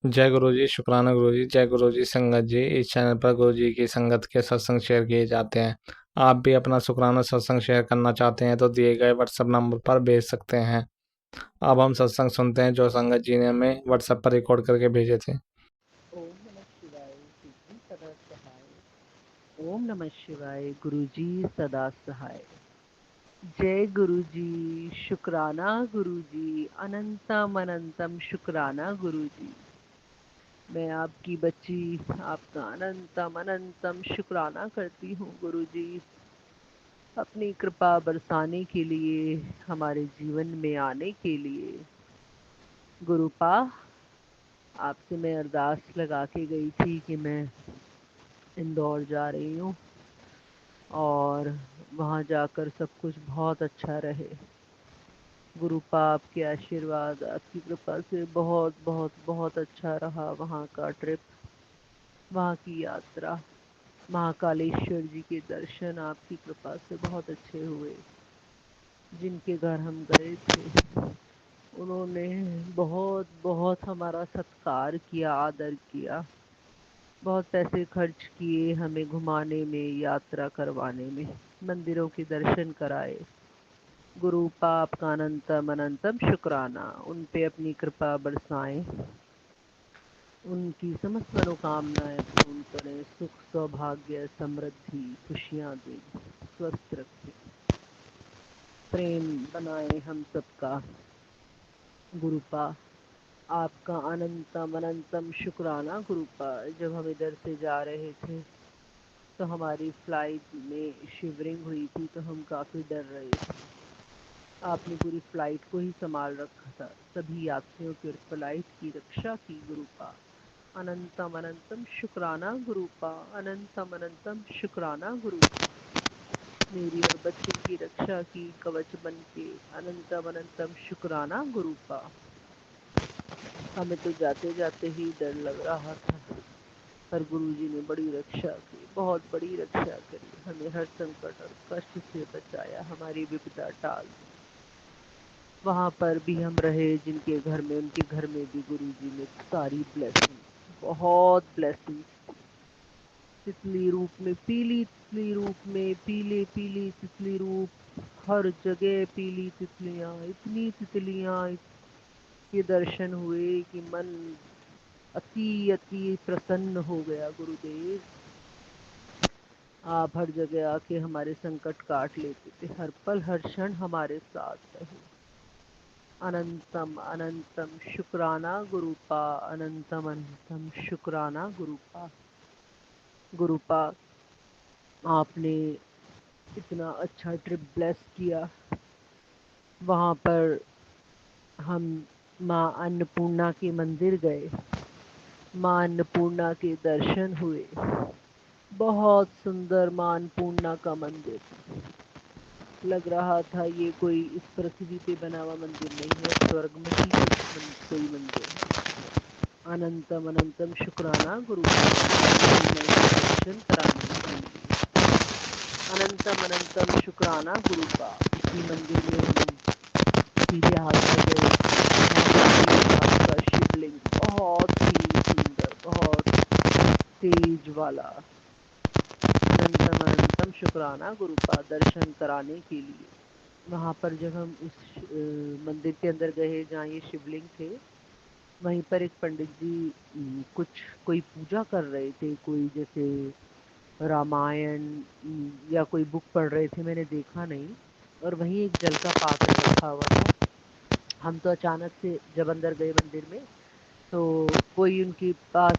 जय गुरु जी, शुक्राना गुरु जी। जय गुरु जी संगत जी। इस चैनल पर गुरु जी की संगत के सत्संग शेयर किए जाते हैं। आप भी अपना शुक्राना सत्संग शेयर करना चाहते हैं तो दिए गए व्हाट्सएप नंबर पर भेज सकते हैं। अब हम सत्संग सुनते हैं जो संगत जी ने हमें व्हाट्सएप पर रिकॉर्ड करके भेजे थे। ओम नमः शिवाय गुरुजी सदा सहाय। ओम नमः शिवाय गुरुजी सदा सहाय। जय गुरुजी, शुक्राना गुरुजी, अनंतम अनंतम शुक्राना गुरुजी। मैं आपकी बच्ची आपका अनंतम अनंतम शुक्राना करती हूँ गुरुजी, अपनी कृपा बरसाने के लिए, हमारे जीवन में आने के लिए। गुरुपा, आपसे मैं अरदास लगा के गई थी कि मैं इंदौर जा रही हूँ और वहाँ जाकर सब कुछ बहुत अच्छा रहे। गुरुपा, आपके आशीर्वाद, आपकी कृपा से बहुत बहुत बहुत अच्छा रहा वहाँ का ट्रिप, वहाँ की यात्रा। महाकालेश्वर जी के दर्शन आपकी कृपा से बहुत अच्छे हुए। जिनके घर हम गए थे उन्होंने बहुत बहुत हमारा सत्कार किया, आदर किया, बहुत पैसे खर्च किए हमें घुमाने में, यात्रा करवाने में, मंदिरों के दर्शन कराए। गुरुपा, आपका अनंतम अनंतम शुक्राना। उन पे अपनी कृपा बरसाएं, उनकी समस्त मनोकामनाएं पूर्ण करें, सुख सौभाग्य समृद्धि खुशियाँ दें, स्वस्थ रखें, प्रेम बनाए हम सबका। गुरुपा, आपका अनंतम अनंतम शुक्राना। गुरुपा, जब हम इधर से जा रहे थे तो हमारी फ्लाइट में शिवरिंग हुई थी तो हम काफ़ी डर रहे थे। आपने पूरी फ्लाइट को ही संभाल रखा था, सभी यात्रियों की और फ्लाइट की रक्षा की। गुरुपा, अनंतम अनंतम शुक्राना। गुरुपा, अनंतम अनंतम शुक्राना। गुरुपा, मेरी और बच्चे की रक्षा की कवच बन के, अनंतम अनंतम शुक्राना। गुरुपा, हमें तो जाते जाते ही डर लग रहा था, पर गुरुजी ने बड़ी रक्षा की, बहुत बड़ी रक्षा करी, हमें हर संकट और कष्ट से बचाया, हमारी विपदा टाल दी। वहाँ पर भी हम रहे जिनके घर में, उनके घर में भी गुरुजी ने सारी ब्लेसिंग, बहुत ब्लेसिंग, तितली रूप में, पीली तितली रूप में, पीले पीली तितली रूप, हर जगह पीली तितलियाँ, इतनी तितलियाँ के दर्शन हुए कि मन अति अति प्रसन्न हो गया। गुरुदेव, आप हर जगह आके हमारे संकट काट लेते थे, हर पल हर क्षण हमारे साथ रहे। अनंतम अनंतम शुक्राना। गुरुपा, अनंतम अनंतम शुक्राना। गुरुपा, गुरुपा, आपने इतना अच्छा ट्रिप ब्लेस किया। वहाँ पर हम माँ अन्नपूर्णा के मंदिर गए, माँ अन्नपूर्णा के दर्शन हुए। बहुत सुंदर माँ अन्नपूर्णा का मंदिर, लग रहा था ये कोई इस पृथ्वी पे बना हुआ मंदिर नहीं है, स्वर्ग में ही कोई मंदिर है। अनंतम अनंतम शुक्राना। गुरु दर्शन कराने के लिए अनंतम अनंतम शुक्राना। गुरु का इसी मंदिर में हम सीधे हाथ में गए, आपका शिवलिंग बहुत ही सुंदर, बहुत तेज वाला। अनंतम अनंतम शुक्राना। गुरु का दर्शन कराने के लिए वहाँ पर जब हम उस मंदिर के अंदर गए जहाँ ये शिवलिंग थे, वहीं पर एक पंडित जी कुछ कोई पूजा कर रहे थे, कोई जैसे रामायण या कोई बुक पढ़ रहे थे, मैंने देखा नहीं। और वहीं एक जल का पात्र रखा हुआ था। हम तो अचानक से जब अंदर गए मंदिर में तो कोई उनके पास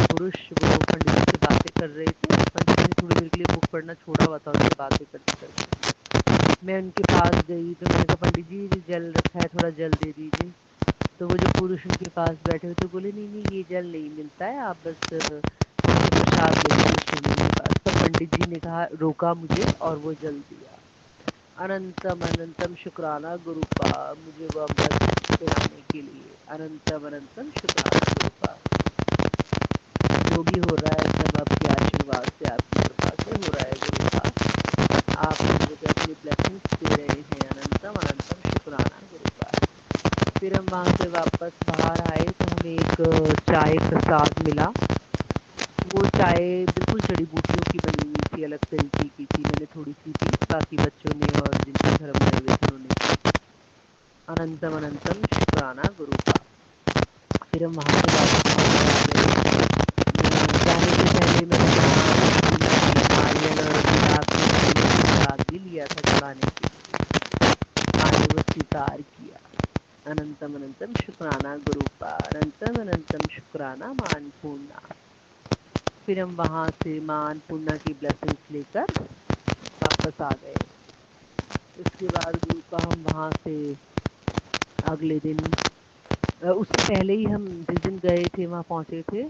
पुरुष, वो पंडित जी से बातें कर रहे थे। पंडित जी ने थोड़ी देर के लिए बुक पढ़ना छोड़ा हुआ था, उनसे बातें करते करते मैं उनके पास गई तो मैंने कहा, पंडित जी ये जल रखा है, थोड़ा जल दे दीजिए। तो वो जो पुरुष उनके पास बैठे हुए थे बोले, नहीं नहीं ये जल नहीं मिलता है, आप बस प्रसाद ले लीजिए शिवलिंग के पास। तो पंडित जी ने कहा, रोका मुझे और वो जल दिया। अनंतम अनंतम शुक्राना। गुरु का मुझे वो अमृत पिलाने के लिए अनंतम अनंतम शुक्राना। गुरु का जो भी हो रहा है सब आपके आशीर्वाद से, आपकी कृपा से हो रहा है। गुरु का आप मुझे तो अपनी ब्लेसिंग्स दे रहे हैं। अनंतम अनंतम शुक्राना। गुरु का फिर हम वहाँ से वापस बाहर आए तो हमें हमें एक चाय प्रसाद मिला। वो चाय बिल्कुल जड़ी बूटियों की बनी हुई थी, अलग तरीके की थी। मैंने थोड़ी सी पी, बाकी बच्चों ने और जिनके घर में गए हुए थे उन्होंने पी। अनंतम अनंतम शुक्राना गुरु का। फिर हम वहाँ से वापस आ गए। जाने से पहले मैंने नारियल और गुलाब के फूलों का प्रसाद भी लिया था चढ़ाने के लिए। आगे वो स्वीकार किया। अनंतम अनंतम शुक्राना गुरु का। अनंतम अनंतम शुक्राना मां अन्नपूर्णा। फिर हम वहाँ से मां अन्नपूर्णा की ब्लेसिंग्स लेकर वापस आ गए। उसके बाद गुरु का हम वहाँ से अगले दिन, उससे पहले ही हम जिस दिन गए थे वहाँ पहुँचे थे,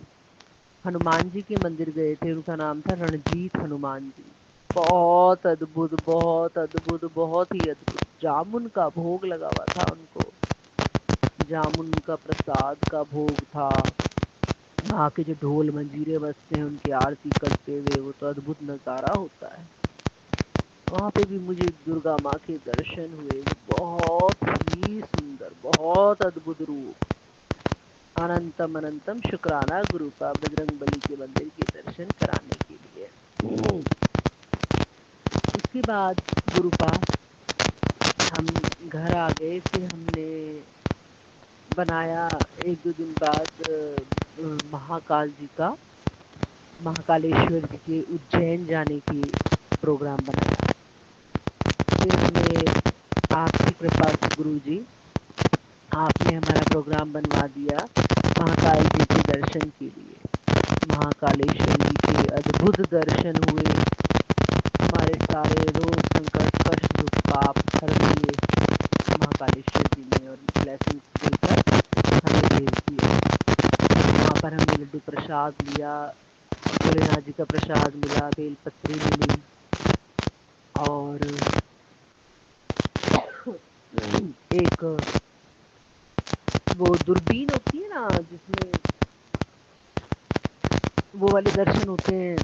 हनुमान जी के मंदिर गए थे। उनका नाम था रणजीत हनुमान जी। बहुत अद्भुत, बहुत अद्भुत, बहुत ही अद्भुत। जामुन का भोग लगा हुआ था उनको, जामुन का प्रसाद का भोग था। वहाँ के जो ढोल मंजीरे बजते हैं उनकी आरती करते हुए, वो तो अद्भुत नज़ारा होता है। वहाँ पे भी मुझे दुर्गा माँ के दर्शन हुए, बहुत ही सुंदर, बहुत अद्भुत रूप। अनंतम अनंतम शुक्राना गुरु का बजरंगबली के मंदिर के दर्शन कराने के लिए। उसके बाद गुरु का हम घर आ गए। फिर हमने बनाया एक दो दिन बाद महाकाल जी का, महाकालेश्वर जी के उज्जैन जाने की प्रोग्राम बनाया। फिर हमें आपकी कृपा से गुरु जी, आपने हमारा प्रोग्राम बनवा दिया महाकाल जी के दर्शन के लिए। महाकालेश्वर जी के अद्भुत दर्शन हुए। हमारे सारे रोग संकट कष्ट दुख पाप हर दिए महाकालेश्वर जी ने, और ब्लेसिंग देकर हमें भेज दिया। वहाँ पर हमने लड्डू प्रसाद लिया, भोलेनाथ जी का प्रसाद मिला, बेलपत्री मिली, और एक वो दूरबीन होती है ना जिसमें वो वाले दर्शन होते हैं,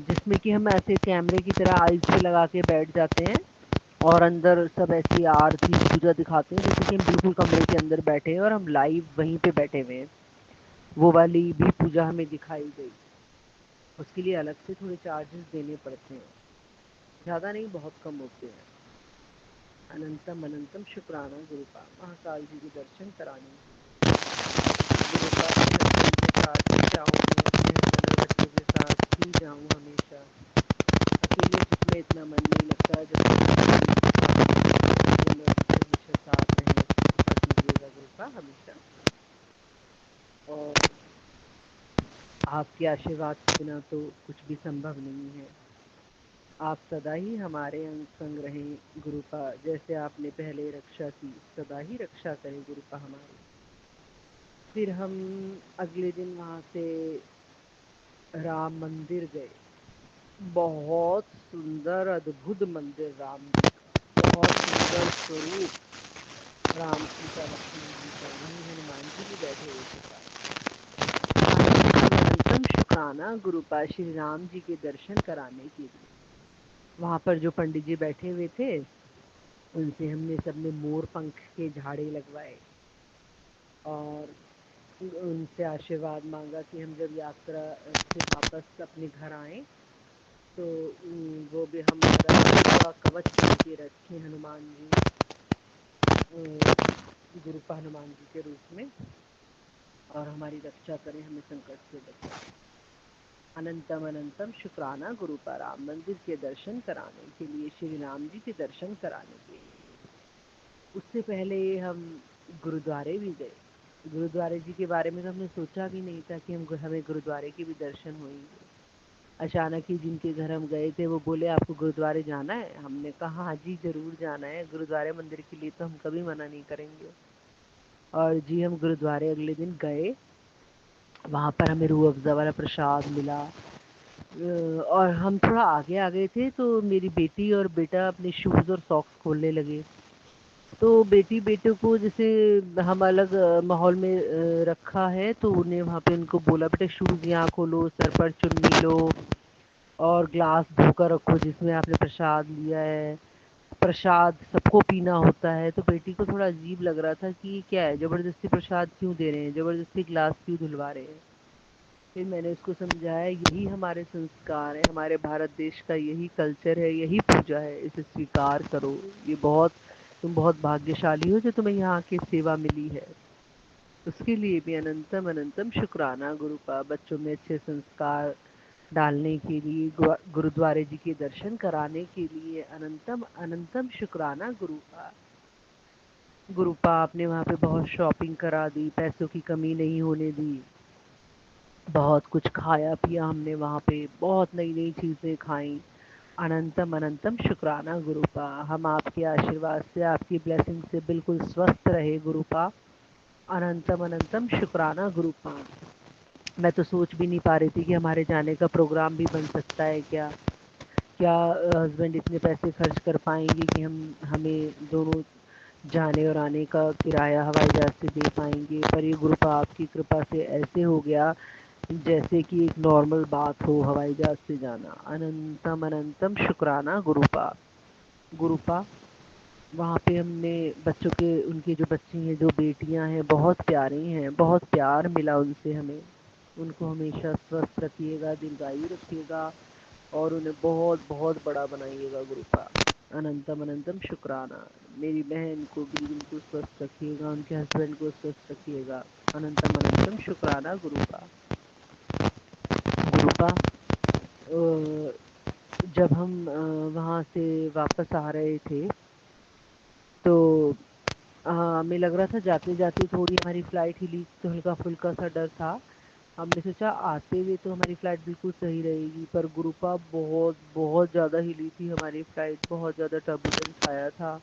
जिसमें कि हम ऐसे कैमरे की तरह आईज पे लगा के बैठ जाते हैं और अंदर सब ऐसी आरती पूजा दिखाते हैं जैसे कि हम बिल्कुल कमरे के अंदर बैठे हैं और हम लाइव वहीं पे बैठे हुए हैं। वो वाली भी पूजा हमें दिखाई गई। उसके लिए अलग से थोड़े चार्जेस देने पड़ते हैं, ज़्यादा नहीं, बहुत कम होते हैं। अनंतम अनंतम शुक्राना गुरु का, महाकाल जी के दर्शन कराने गुरु का। के साथ ही जाऊँ मैं, अपने हस्बैंड और बच्चों के साथ ही जाऊँ हमेशा। अकेले जिसमें इतना मन नहीं लगता, जब वो लोग हमेशा साथ रहें, कृपा कीजिएगा गुरु का हमेशा। और आपके आशीर्वाद के बिना तो कुछ भी संभव नहीं है। आप सदा ही हमारे अंग संग रहें गुरु का, जैसे आपने पहले रक्षा की, सदा ही रक्षा करें गुरु का हमारी। फिर हम अगले दिन वहाँ से राम मंदिर गए। बहुत सुंदर अद्भुत मंदिर राम जी का, बहुत सुंदर स्वरूप राम सीता लक्ष्मण जी का। वहीं हनुमान जी भी बैठे हुए थे साथ। अनंतम शुक्राना गुरु का, श्री राम जी के दर्शन कराने के लिए वहाँ पर जो पंडित जी बैठे हुए थे उनसे हमने सबने मोर पंख के झाड़े लगवाए और उनसे आशीर्वाद मांगा कि हम जब यात्रा से वापस अपने घर आएं तो वो भी हमारा पूरा कवच करके रखें हनुमान जी, गुरु का हनुमान जी के रूप में, और हमारी रक्षा करें, हमें संकट से बचाएं। अनंतम अनंतम शुक्राना गुरु का, राम मंदिर के दर्शन कराने के लिए, श्री राम जी के दर्शन कराने के लिए। उससे पहले हम गुरुद्वारे भी गए। गुरुद्वारे जी के बारे में तो हमने सोचा भी नहीं था कि हमें गुरुद्वारे के भी दर्शन होंगे। अचानक ही जिनके घर हम गए थे वो बोले आपको गुरुद्वारे जाना है। हमने कहा हाँ जी ज़रूर जाना है, गुरुद्वारे मंदिर के लिए तो हम कभी मना नहीं करेंगे। और जी हम गुरुद्वारे अगले दिन गए। वहाँ पर हमें रूह अफ़ज़ा वाला प्रसाद मिला। और हम थोड़ा आगे आ गए थे तो मेरी बेटी और बेटा अपने शूज़ और सॉक्स खोलने लगे। तो बेटी बेटे को जैसे हम अलग माहौल में रखा है, तो उन्हें वहाँ पे उनको बोला बेटा शूज़ यहाँ खोलो, सर पर चुन्नी लो और ग्लास धोकर रखो जिसमें आपने प्रसाद लिया है, प्रसाद सबको पीना होता है, तो बेटी को थोड़ा अजीब लग रहा था कि ये क्या है, ज़बरदस्ती प्रसाद क्यों दे रहे हैं, ज़बरदस्ती ग्लास क्यों धुलवा रहे हैं। फिर मैंने उसको समझाया यही हमारे संस्कार है, हमारे भारत देश का यही कल्चर है, यही पूजा है, इसे स्वीकार करो। ये बहुत तुम बहुत भाग्यशाली हो जो तुम्हें यहाँ की सेवा मिली है। उसके लिए भी अनंतम अनंतम शुक्राना गुरुपा। बच्चों में अच्छे संस्कार डालने के लिए, गुरुद्वारे जी के दर्शन कराने के लिए अनंतम अनंतम शुक्राना गुरुपा। गुरुपा आपने वहाँ पे बहुत शॉपिंग करा दी, पैसों की कमी नहीं होने दी, बहुत कुछ खाया पिया हमने वहाँ पे, बहुत नई नई चीज़ें खाई। अनंतम अनंतम शुक्राना गुरुपा। हम आपके आशीर्वाद से, आपकी ब्लेसिंग से बिल्कुल स्वस्थ रहे गुरुपा। अनंतम अनंतम शुक्राना गुरुपा। मैं तो सोच भी नहीं पा रही थी कि हमारे जाने का प्रोग्राम भी बन सकता है क्या। क्या हस्बैंड इतने पैसे खर्च कर पाएंगे कि हमें दोनों जाने और आने का किराया हवाई जहाज़ से दे पाएंगे। पर ये गुरुपा आपकी कृपा से ऐसे हो गया जैसे कि एक नॉर्मल बात हो हवाई जहाज़ से जाना। अनंतम अनंतम शुक्राना गुरुपा। गुरुपा वहाँ पे हमने बच्चों के, उनके जो बच्ची हैं, जो बेटियाँ हैं, बहुत प्यारी हैं, बहुत प्यार मिला उनसे हमें। उनको हमेशा स्वस्थ रखिएगा, दीर्घायु रखिएगा और उन्हें बहुत बहुत बड़ा बनाइएगा गुरुपा। अनंतम अनंतम शुक्राना। मेरी बहन को भी उनको स्वस्थ रखिएगा, उनके हस्बैंड को स्वस्थ रखिएगा। अनंतम अनंतम शुक्राना गुरुपा। गुरुपा जब हम वहाँ से वापस आ रहे थे तो हमें लग रहा था जाते जाते थोड़ी हमारी फ़्लाइट हिली, तो हल्का फुल्का सा डर था। हमने सोचा आते हुए तो हमारी फ़्लाइट बिल्कुल सही रहेगी, पर गुरुपा बहुत बहुत ज़्यादा हिली थी हमारी फ़्लाइट, बहुत ज़्यादा टर्बुलेंस आया था।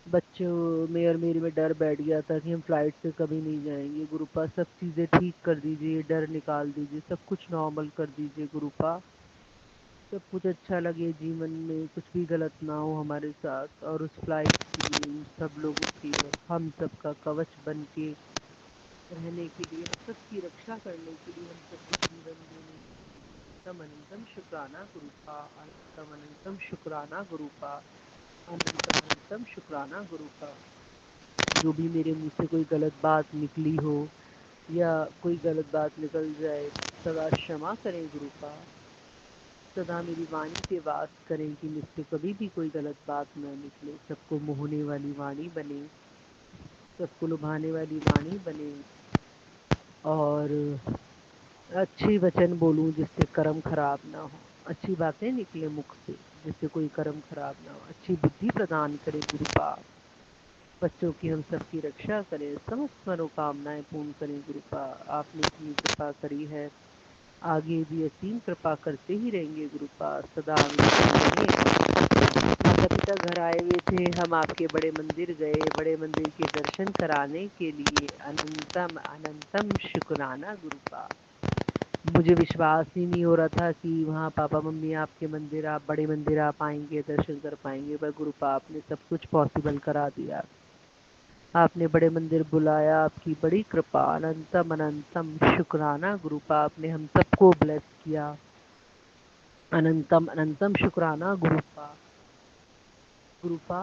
बच्चों में और मेरे में डर बैठ गया था कि हम फ़्लाइट से कभी नहीं जाएंगे। गुरुपा सब चीज़ें ठीक कर दीजिए, डर निकाल दीजिए, सब कुछ नॉर्मल कर दीजिए गुरुपा। सब कुछ अच्छा लगे जीवन में, कुछ भी गलत ना हो हमारे साथ, और उस फ्लाइट के लिए उन सब लोगों की और हम सबका कवच बन के रहने के लिए, हम सबकी रक्षा करने के लिए, हम सबको जीवन देने के लिए अनंतम अनंतम शुक्राना गुरुपा। अनंतम अनंतम शुक्राना गुरुपा। अनंतम अनंतम शुक्राना गुरुपा। जो भी मेरे मुंह से कोई गलत बात निकली हो या कोई गलत बात निकल जाए, सदा क्षमा करें गुरुपा। सदा मेरी वाणी पे वास करें कि मुझसे कभी भी कोई गलत बात न निकले। सबको मोहने वाली वाणी बने, सबको लुभाने वाली वाणी बने, और अच्छे वचन बोलूं जिससे कर्म खराब ना हो, अच्छी बातें निकले मुख से जिससे कोई कर्म खराब ना हो। अच्छी बुद्धि प्रदान करे गुरुपा। बच्चों की हम सबकी रक्षा करें, समस्त मनोकामनाएं पूर्ण करें गुरुपा। आपने इतनी कृपा करी है, आगे भी असीम कृपा करते ही रहेंगे गुरुपा। सदा माता पिता घर आए हुए थे, हम आपके बड़े मंदिर गए, बड़े मंदिर के दर्शन कराने के लिए अनंतम अनंतम शुक्राना गुरुपा। मुझे विश्वास ही नहीं हो रहा था कि वहाँ पापा मम्मी आपके मंदिर, आप बड़े मंदिर आ पाएंगे, दर्शन कर पाएंगे, पर गुरुपा आपने सब कुछ पॉसिबल करा दिया। आपने बड़े मंदिर बुलाया, आपकी बड़ी कृपा। अनंतम अनंतम शुक्राना गुरुपा। आपने हम सबको ब्लेस किया। अनंतम अनंतम शुक्राना गुरुपा। गुरुपा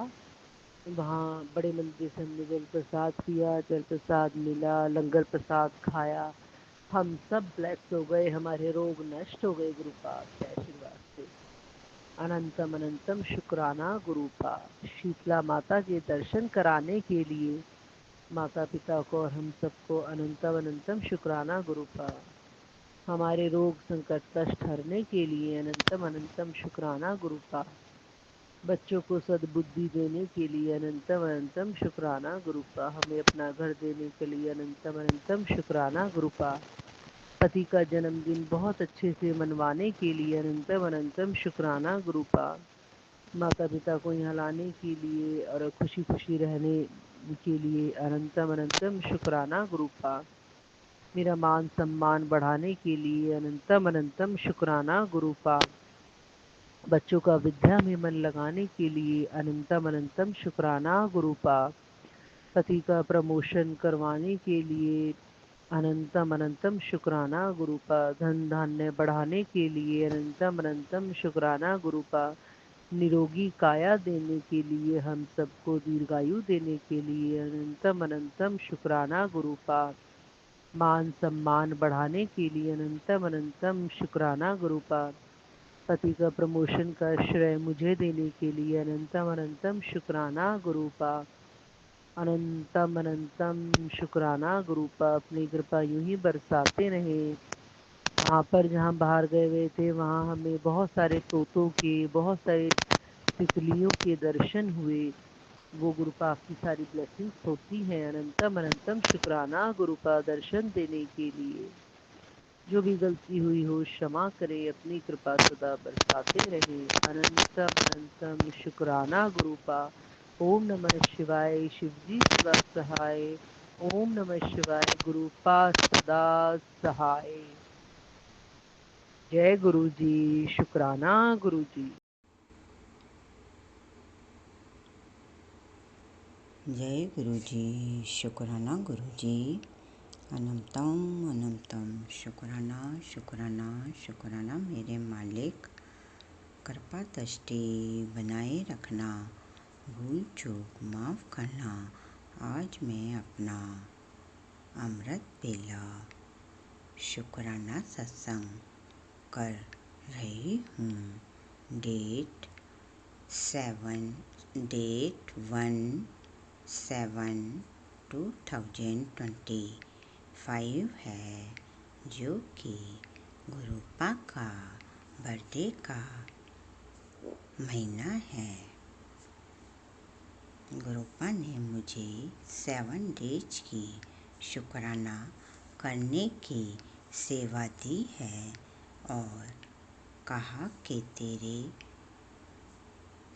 वहाँ बड़े मंदिर से हमने जल प्रसाद पिया, जल प्रसाद मिला, लंगर प्रसाद खाया, हम सब ब्लेस हो गए, हमारे रोग नष्ट हो गए गुरुपा के आशीर्वाद से। अनंतम अनंतम शुक्राना गुरुपा। शीतला माता के दर्शन कराने के लिए माता पिता को और हम सबको अनंतम अनंतम शुक्राना गुरुपा। हमारे रोग संकट कष्ट हरने के लिए अनंतम अनंतम शुक्राना गुरुपा। बच्चों को सद्बुद्धि देने के लिए अनंतम अनंतम शुक्राना गुरुपा। हमें अपना घर देने के लिए अनंतम अनंतम शुक्राना गुरुपा। पति का जन्मदिन बहुत अच्छे से मनवाने के लिए अनंतम अनंतम शुक्राना गुरुपा। माता पिता को यहाँ लाने के लिए और खुशी खुशी रहने के लिए अनंतम अनंतम शुक्राना गुरुपा। मेरा मान सम्मान बढ़ाने के लिए अनंतम अनंतम शुक्राना गुरुपा। बच्चों का विद्या में मन लगाने के लिए अनंतम अनंतम शुक्राना गुरुपा। पति का प्रमोशन करवाने के लिए अनंतम अनंतम शुक्राना गुरुपा। धन धान्य बढ़ाने के लिए अनंतम अनंतम शुक्राना गुरुपा। निरोगी काया देने के लिए, हम सबको दीर्घायु देने के लिए अनंतम अनंतम शुक्राना गुरुपाद। मान सम्मान बढ़ाने के लिए अनंतम अनंतम शुक्राना गुरुपाद। पति का प्रमोशन का श्रेय मुझे देने के लिए अनंतम अनंतम शुक्राना गुरुपाद। अनंतम अनंतम शुक्राना गुरुपाद। अपनी कृपा यूं ही बरसाते रहे। वहाँ पर जहाँ बाहर गए हुए थे, वहाँ हमें बहुत सारे तोतों के, बहुत सारे तितलियों के दर्शन हुए। वो गुरुपा आपकी सारी ब्लेसिंग्स होती हैं। अनंतम अनंतम शुक्राना गुरुपा दर्शन देने के लिए। जो भी गलती हुई हो क्षमा करे, अपनी कृपा सदा बरसाते रहे। अनंतम अनंतम शुक्राना गुरुपा। ओम नमः शिवाय। शिवजी सदा सहाय। ओम नमः शिवाय। गुरुपा सदा सहाय। जय गुरु जी। शुक्राना गुरु जी। जय गुरु जी। शुक्राना गुरु जी। अनंतम अनंतम शुक्राना शुक्राना शुक्राना मेरे मालिक। कृपा दृष्टि बनाए रखना, भूल चूक माफ़ करना। आज मैं अपना अमृत बेला शुक्राना सत्संग कर रही हूँ। डेट 1/7/2025 है, जो कि गुरुपा का बर्थडे का महीना है। गुरुपा ने मुझे 7 डेज की शुक्राना करने की सेवा दी है और कहा कि तेरे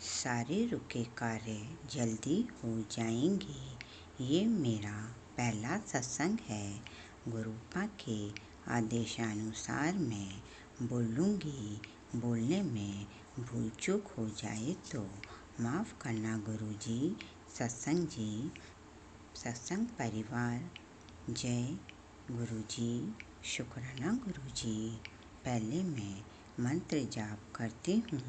सारे रुके कार्य जल्दी हो जाएंगे। ये मेरा पहला सत्संग है। गुरुपा के आदेशानुसार मैं बोलूँगी। बोलने में भूल चूक हो जाए तो माफ़ करना गुरुजी। सत्संग परिवार जय गुरुजी। शुक्राना गुरुजी। पहले मैं मंत्र जाप करती हूँ।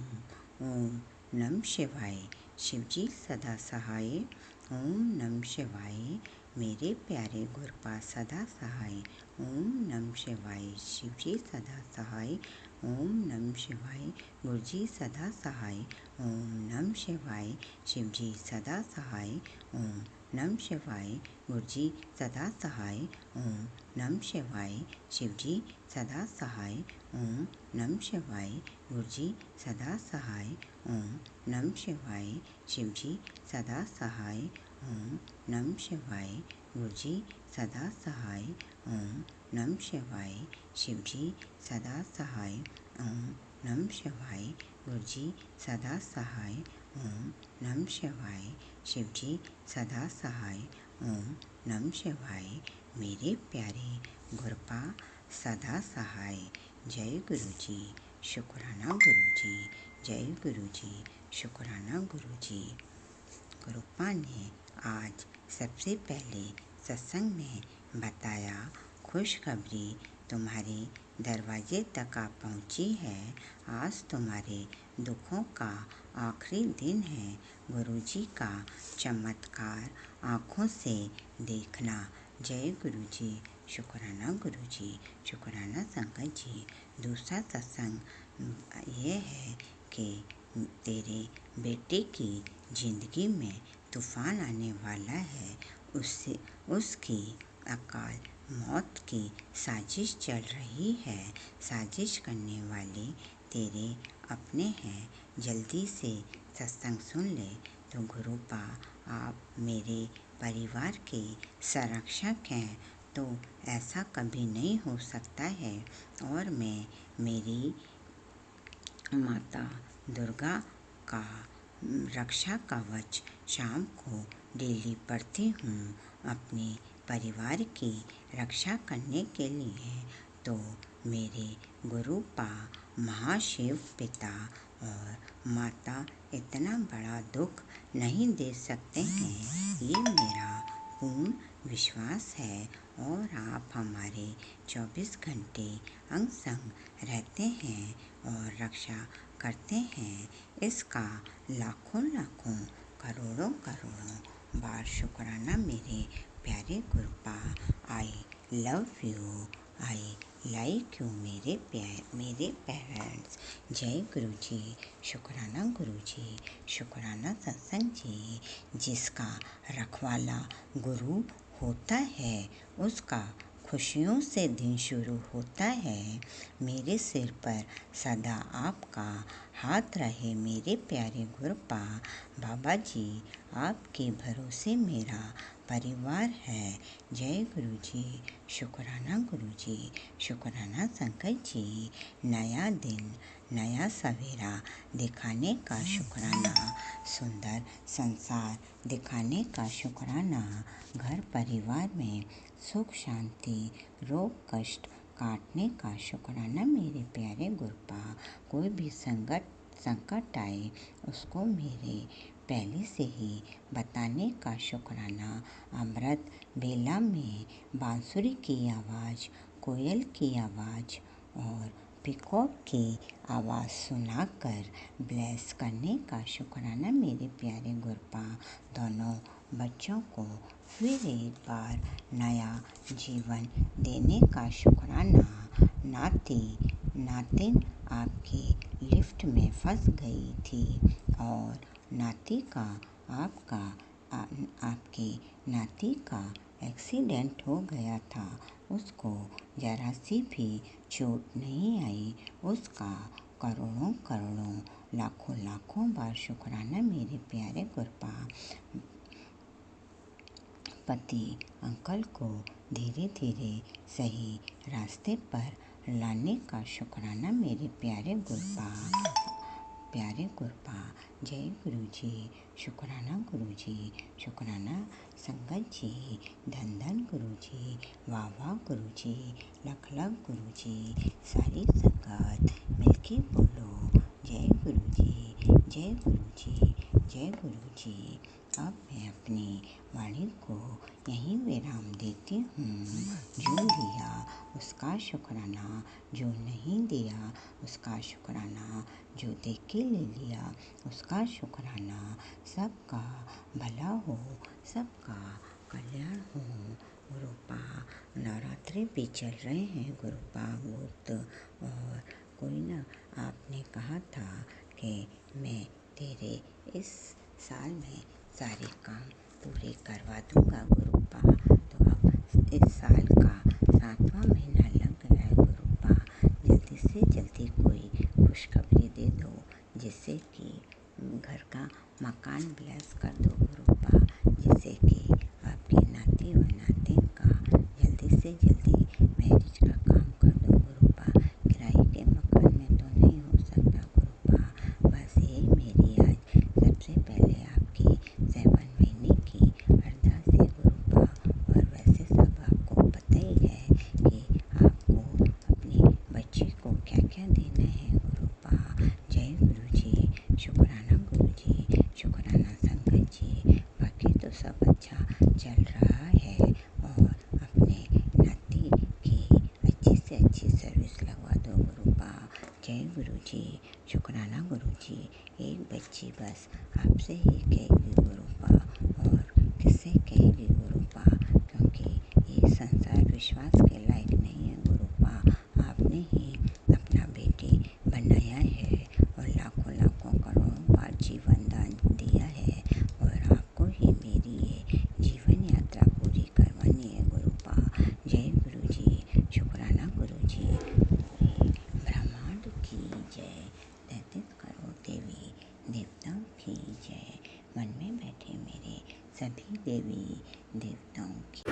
ओम नमः शिवाय। शिवजी सदा सहाय। ओम नमः शिवाय। मेरे प्यारे गुरुपा सदा सहाय। ओम नमः शिवाय। शिवजी सदा सहाय। ओम नमः शिवाय। गुरुजी सदा सहाय। ओम नमः शिवाय। शिवजी सदा सहाय। ओम नमः शिवाय। गुरुजी सदा सहाय। ओम नमः शिवाय। शिवजी सदा सहाय। ओम नमः शिवाय। गुरुजी सदा सहाय। ओम नमः शिवाय। शिवजी सदा सहाय। ओम नमः शिवाय। गुरुजी सदा सहाय। ओम नमः शिवाय। शिवजी सदा सहाय। ओम नमः शिवाय। गुरुजी सदा सहाय। ओम नमः शिवाय। शिवजी सदा सहाय। ओम नमः शिवाय। मेरे प्यारे गुरुपा सदा सहाय। जय गुरुजी। शुक्राना गुरुजी। जय गुरुजी। शुक्राना गुरुजी। गुरुपा ने आज सबसे पहले सत्संग में बताया, खुशखबरी तुम्हारे दरवाजे तक आ पहुँची है। आज तुम्हारे दुखों का आखिरी दिन है। गुरुजी का चमत्कार आँखों से देखना। जय गुरुजी। शुक्राना गुरुजी। शुक्राना संगत जी। दूसरा सत्संग ये है कि तेरे बेटे की ज़िंदगी में तूफ़ान आने वाला है। उसकी अकाल मौत की साजिश चल रही है। साजिश करने वाले तेरे अपने हैं। जल्दी से सत्संग सुन ले। तो गुरुपा आप मेरे परिवार के संरक्षक हैं, तो ऐसा कभी नहीं हो सकता है। और मैं मेरी माता दुर्गा का रक्षा कवच शाम को डेली पढ़ती हूँ अपने परिवार की रक्षा करने के लिए। तो मेरे गुरुपा महाशिव पिता और माता इतना बड़ा दुख नहीं दे सकते हैं। ये मेरा पूर्ण विश्वास है और आप हमारे 24 घंटे अंग संग रहते हैं और रक्षा करते हैं। इसका लाखों लाखों करोड़ों करोड़ों बार शुक्राना मेरे प्यारे गुरुपा। I love you, I like you मेरे पेरेंट्स। जय गुरु जी, शुक्राना गुरु जी, शुक्राना सत्संग जी। जिसका रखवाला गुरु होता है उसका खुशियों से दिन शुरू होता है। मेरे सिर पर सदा आपका हाथ रहे मेरे प्यारे गुरुपा। बाबा जी आपके भरोसे मेरा परिवार है। जय गुरु जी, शुक्राना गुरु जी, शुक्राना संकट जी। नया दिन नया सवेरा दिखाने का शुक्राना, सुंदर संसार दिखाने का शुक्राना। घर परिवार में सुख शांति रोग कष्ट काटने का शुक्राना मेरे प्यारे गुरुपा। कोई भी संकट आए उसको मेरे पहले से ही बताने का शुक्राना। अमृत बेला में बांसुरी की आवाज़, कोयल की आवाज़ और पिकॉक की आवाज़ सुनाकर ब्लेस करने का शुक्राना मेरे प्यारे गुरुपा। दोनों बच्चों को फिर एक बार नया जीवन देने का शुक्राना। नातिन आपकी लिफ्ट में फंस गई थी और आपके नाती का एक्सीडेंट हो गया था। उसको जरा सी भी चोट नहीं आई। उसका करोड़ों करोड़ों लाखों लाखों बार शुक्राना मेरे प्यारे गुरुपा। पति अंकल को धीरे धीरे सही रास्ते पर लाने का शुक्राना मेरे प्यारे गुरुपा। जय गुरु जी, शुक्राना गुरु जी, शुक्राना संगत जी। धन धन गुरु जी, वाह वाह गुरु जी, लख लख गुरु जी। सारी संगत मिलके बोलो जय गुरु जी, जय गुरु जी, जय गुरु जी। अब मैं अपनी वाणी को यहीं विराम देती हूँ। जो दिया उसका शुक्राना, जो नहीं दिया उसका शुक्राना, जो दे के ले लिया उसका शुक्राना। सबका भला हो, सबका कल्याण हो गुरुपा। नवरात्रि भी चल रहे हैं गुरुपा बहुत। और कोई ना आपने कहा था कि मैं तेरे इस साल में सारे काम पूरे करवा दूंगा गुरुपा। तो अब इस साल का 7वां महीना लग गया है गुरुपा। जल्दी से जल्दी कोई खुशखबरी दे दो जिससे कि घर का मकान ब्लेस कर दो गुरुपा। जिससे कि आपके नाती और नातिन का जल्दी से जल्दी मैरिज का काम कर दो गुरुपा। किराए के मकान में तो नहीं हो सकता गुरुपा। बस यही मेरी आज सबसे पहले आपकी 7 महीने की अरदास है गुरुपा। और वैसे सब आपको पता ही है कि आपको अपनी बच्ची को क्या क्या देना है गुरुपा। जय गुरु जी, शुक्राना गुरु जी, शुक्राना संगत जी। बाकी तो सब अच्छा चल रहा है और अपने नाती की अच्छी से अच्छी सर्विस लगवा दो गुरुपा। जय गुरु जी, शुक्राना गुरु जी। एक बच्ची बस आपसे ही कहेगी गुरुपा और किससे कहेगी गुरुपा, क्योंकि ये संसार विश्वास के लायक नहीं है गुरुपा। आपने ही अपना बेटी बनाया है और लाखों लाखों करोड़ों बार जीवन दान दिया है और आपको ही मेरी ये जीवन यात्रा पूरी करवानी है गुरुपा। जय गुरु जी, शुक्राना गुरु जी। ब्रह्मांड की जय, 33 करोड़ देवी देवताओं की जय। मन में बैठे मेरे सभी देवी देवताओं की।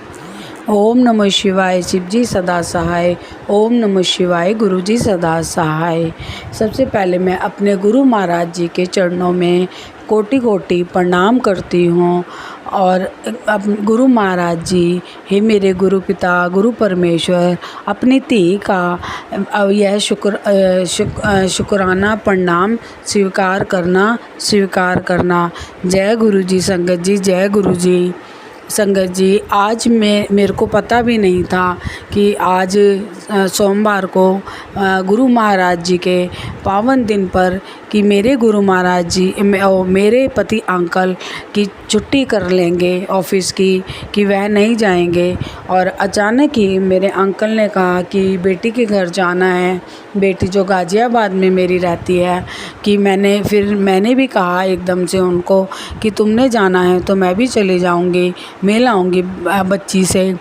ओम नमः शिवाय। शिव जी सदा सहाय। ओम नमः शिवाय। गुरु जी सदा सहाय। सबसे पहले मैं अपने गुरु महाराज जी के चरणों में कोटि कोटि प्रणाम करती हूँ। और गुरु महाराज जी, हे मेरे गुरु पिता गुरु परमेश्वर, अपनी धी का यह शुक्राना प्रणाम स्वीकार करना। जय गुरु जी संगत जी, जय गुरु जी। संगत जी, आज मेरे को पता भी नहीं था कि आज सोमवार को गुरु महाराज जी के पावन दिन पर कि मेरे गुरु महाराज जी मेरे पति अंकल की छुट्टी कर लेंगे ऑफिस की, कि वह नहीं जाएंगे। और अचानक ही मेरे अंकल ने कहा कि बेटी के घर जाना है, बेटी जो गाज़ियाबाद में मेरी रहती है, कि मैंने भी कहा एकदम से उनको कि तुमने जाना है तो मैं भी चली जाऊंगी, मिल आऊँगी बच्ची से।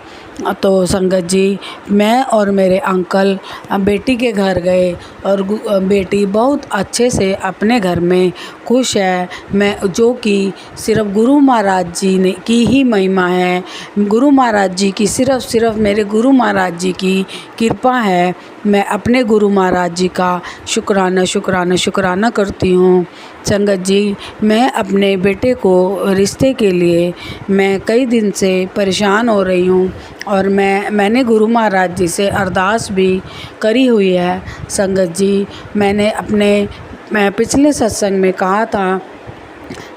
तो संगत जी, मैं और मेरे अंकल बेटी के घर गए और बेटी बहुत अच्छे से अपने घर में खुश है। मैं जो कि सिर्फ गुरु महाराज जी ने की ही महिमा है, गुरु महाराज जी की सिर्फ मेरे गुरु महाराज जी की कृपा है। मैं अपने गुरु महाराज जी का शुक्राना करती हूँ। संगत जी, मैं अपने बेटे को रिश्ते के लिए मैं कई दिन से परेशान हो रही हूँ और मैंने गुरु महाराज जी से अरदास भी करी हुई है। संगत जी, मैं पिछले सत्संग में कहा था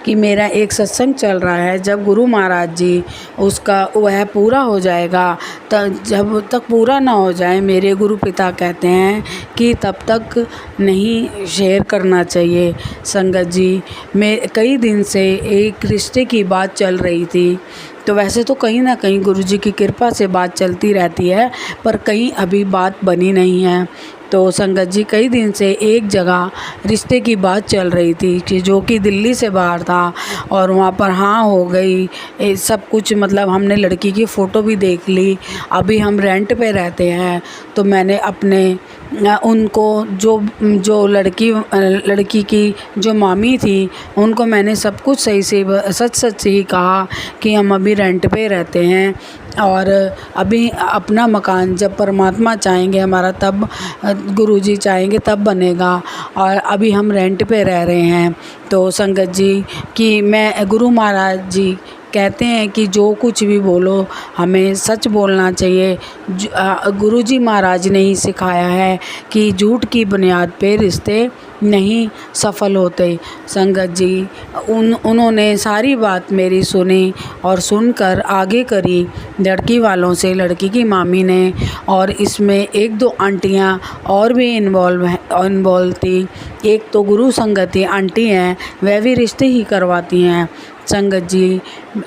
कि मेरा एक सत्संग चल रहा है, जब गुरु महाराज जी उसका वह पूरा हो जाएगा, जब तक पूरा ना हो जाए मेरे गुरु पिता कहते हैं कि तब तक नहीं शेयर करना चाहिए। संगत जी, मैं कई दिन से एक रिश्ते की बात चल रही थी, तो वैसे तो कहीं ना कहीं गुरु जी की कृपा से बात चलती रहती है, पर कहीं अभी बात बनी नहीं है। तो संगत जी, कई दिन से एक जगह रिश्ते की बात चल रही थी कि जो कि दिल्ली से बाहर था, और वहाँ पर हाँ हो गई सब कुछ। मतलब हमने लड़की की फ़ोटो भी देख ली। अभी हम रेंट पे रहते हैं, तो मैंने अपने उनको जो लड़की की जो मामी थी, उनको मैंने सब कुछ सही से सच ही कहा कि हम अभी रेंट पे रहते हैं और अभी अपना मकान जब परमात्मा चाहेंगे हमारा, तब गुरुजी चाहेंगे तब बनेगा, और अभी हम रेंट पे रह रहे हैं। तो संगत जी, कि मैं गुरु महाराज जी कहते हैं कि जो कुछ भी बोलो हमें सच बोलना चाहिए। गुरुजी महाराज ने ही सिखाया है कि झूठ की बुनियाद पे रिश्ते नहीं सफल होते। संगत जी, उन्होंने सारी बात मेरी सुनी और सुनकर आगे करी लड़की वालों से, लड़की की मामी ने, और इसमें एक दो आंटियां और भी इन्वॉल्व थी। एक तो गुरु संगति आंटी हैं, वह भी रिश्ते ही करवाती हैं। संगत जी,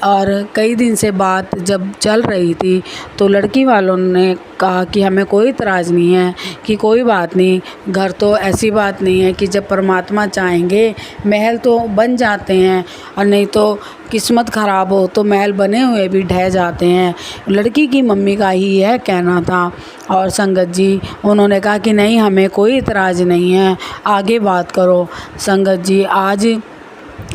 और कई दिन से बात जब चल रही थी तो लड़की वालों ने कहा कि हमें कोई इतराज़ नहीं है, कि कोई बात नहीं, घर तो ऐसी बात नहीं है कि जब परमात्मा चाहेंगे महल तो बन जाते हैं, और नहीं तो किस्मत ख़राब हो तो महल बने हुए भी ढह जाते हैं। लड़की की मम्मी का ही यह कहना था। और संगत जी, उन्होंने कहा कि नहीं, हमें कोई इतराज़ नहीं है, आगे बात करो। संगत जी, आज